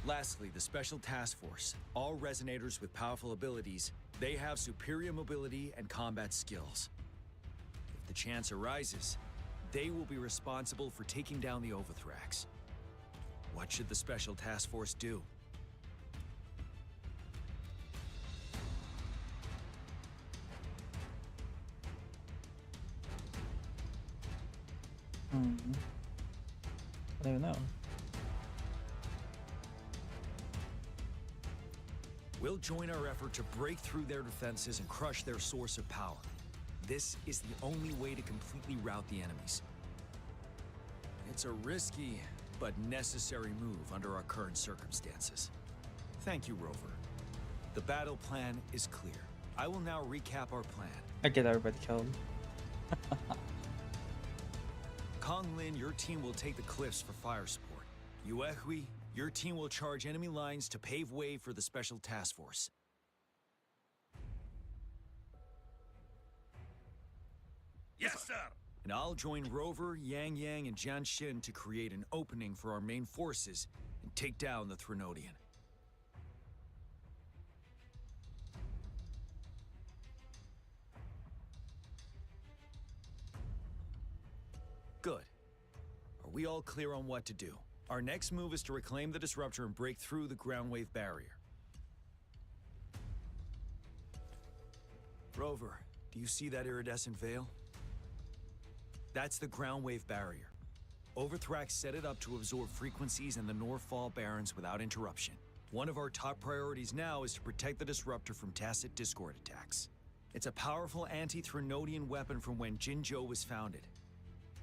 Lastly, the Special Task Force. All resonators with powerful abilities, they have superior mobility and combat skills. If the chance arises, they will be responsible for taking down the Overthrax. What should the Special Task Force do? I don't even know. We'll join our effort to break through their defenses and crush their source of power. This is the only way to completely rout the enemies. It's a risky, but necessary move under our current circumstances. Thank you, Rover. The battle plan is clear. I will now recap our plan. I get everybody killed. Kong Lin, your team will take the cliffs for fire support. Yuehui, your team will charge enemy lines to pave way for the Special Task Force. Yes, sir! And I'll join Rover, Yang Yang, and Jian Xin to create an opening for our main forces and take down the Threnodian. Good. Are we all clear on what to do? Our next move is to reclaim the Disruptor and break through the ground wave barrier. Rover, do you see that iridescent veil? That's the ground wave barrier. Overthrax set it up to absorb frequencies in the Norfall Barrens without interruption. One of our top priorities now is to protect the Disruptor from tacit Discord attacks. It's a powerful anti-Threnodian weapon from when Jinzhou was founded.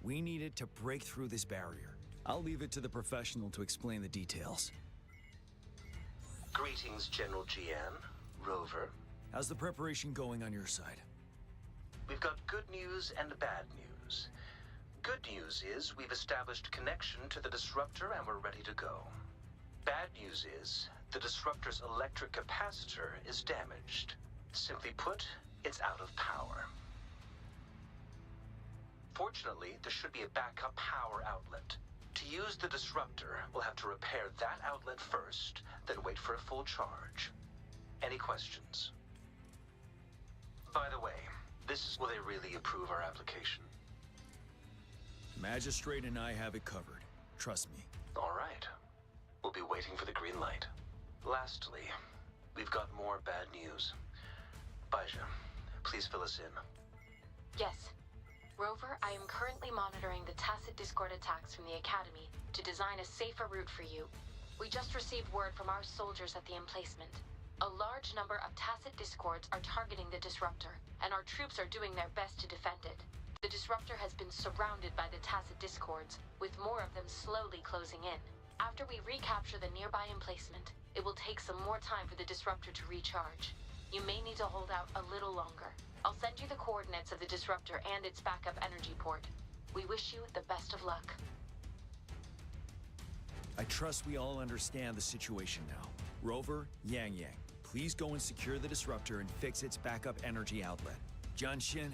We need it to break through this barrier. I'll leave it to the professional to explain the details. Greetings, General Jian, Rover. How's the preparation going on your side? We've got good news and bad news. Good news is we've established connection to the Disruptor and we're ready to go. Bad news is the Disruptor's electric capacitor is damaged. Simply put, it's out of power. Fortunately, there should be a backup power outlet. To use the Disruptor, we'll have to repair that outlet first, then wait for a full charge. Any questions? By the way, will they really approve our application? Magistrate and I have it covered. Trust me. All right. We'll be waiting for the green light. Lastly, we've got more bad news. Baizha, please fill us in? Yes. Rover, I am currently monitoring the Tacet Discord attacks from the Academy to design a safer route for you. We just received word from our soldiers at the emplacement. A large number of Tacet Discords are targeting the Disruptor, and our troops are doing their best to defend it. The Disruptor has been surrounded by the Tacet Discords, with more of them slowly closing in. After we recapture the nearby emplacement, it will take some more time for the Disruptor to recharge. You may need to hold out a little longer. I'll send you the coordinates of the Disruptor and its backup energy port. We wish you the best of luck. I trust we all understand the situation now. Rover, Yang Yang, please go and secure the Disruptor and fix its backup energy outlet. John Shin,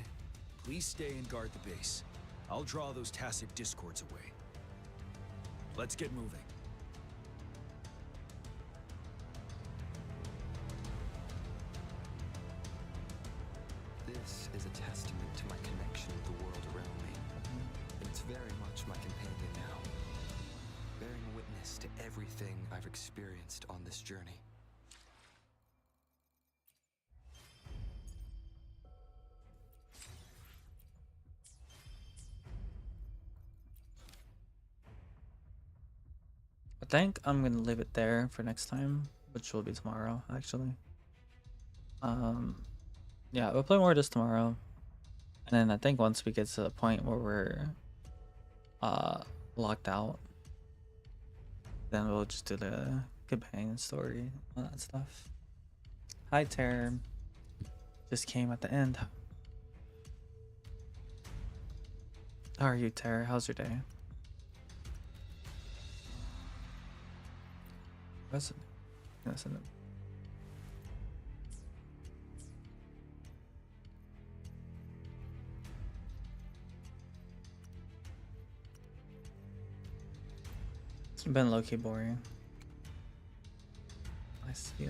please stay and guard the base. I'll draw those Tacet Discords away. Let's get moving. This is a testament to my connection with the world around me. And it's very much my companion now, bearing witness to everything I've experienced on this journey. I think I'm gonna leave it there for next time, which will be tomorrow, actually. Yeah, we'll play more of this tomorrow, and then I think once we get to the point where we're locked out, then we'll just do the companion story, all that stuff. Hi, Terror. Just came at the end. How are you, Terror? How's your day? That's it. It's been low-key boring. I see.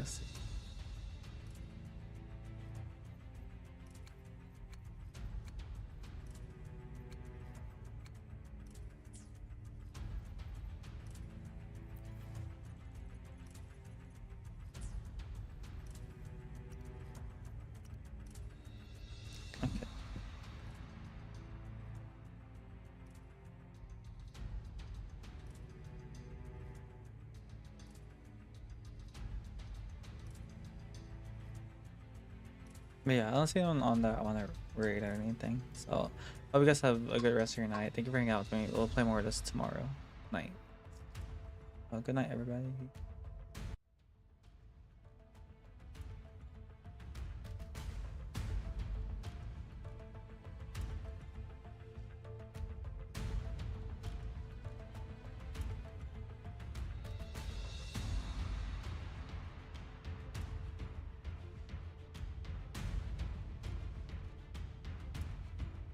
But yeah, I don't see anyone on that I want to raid or anything. So hope you guys have a good rest of your night. Thank you for hanging out with me. We'll play more of this tomorrow night. Well, good night, everybody.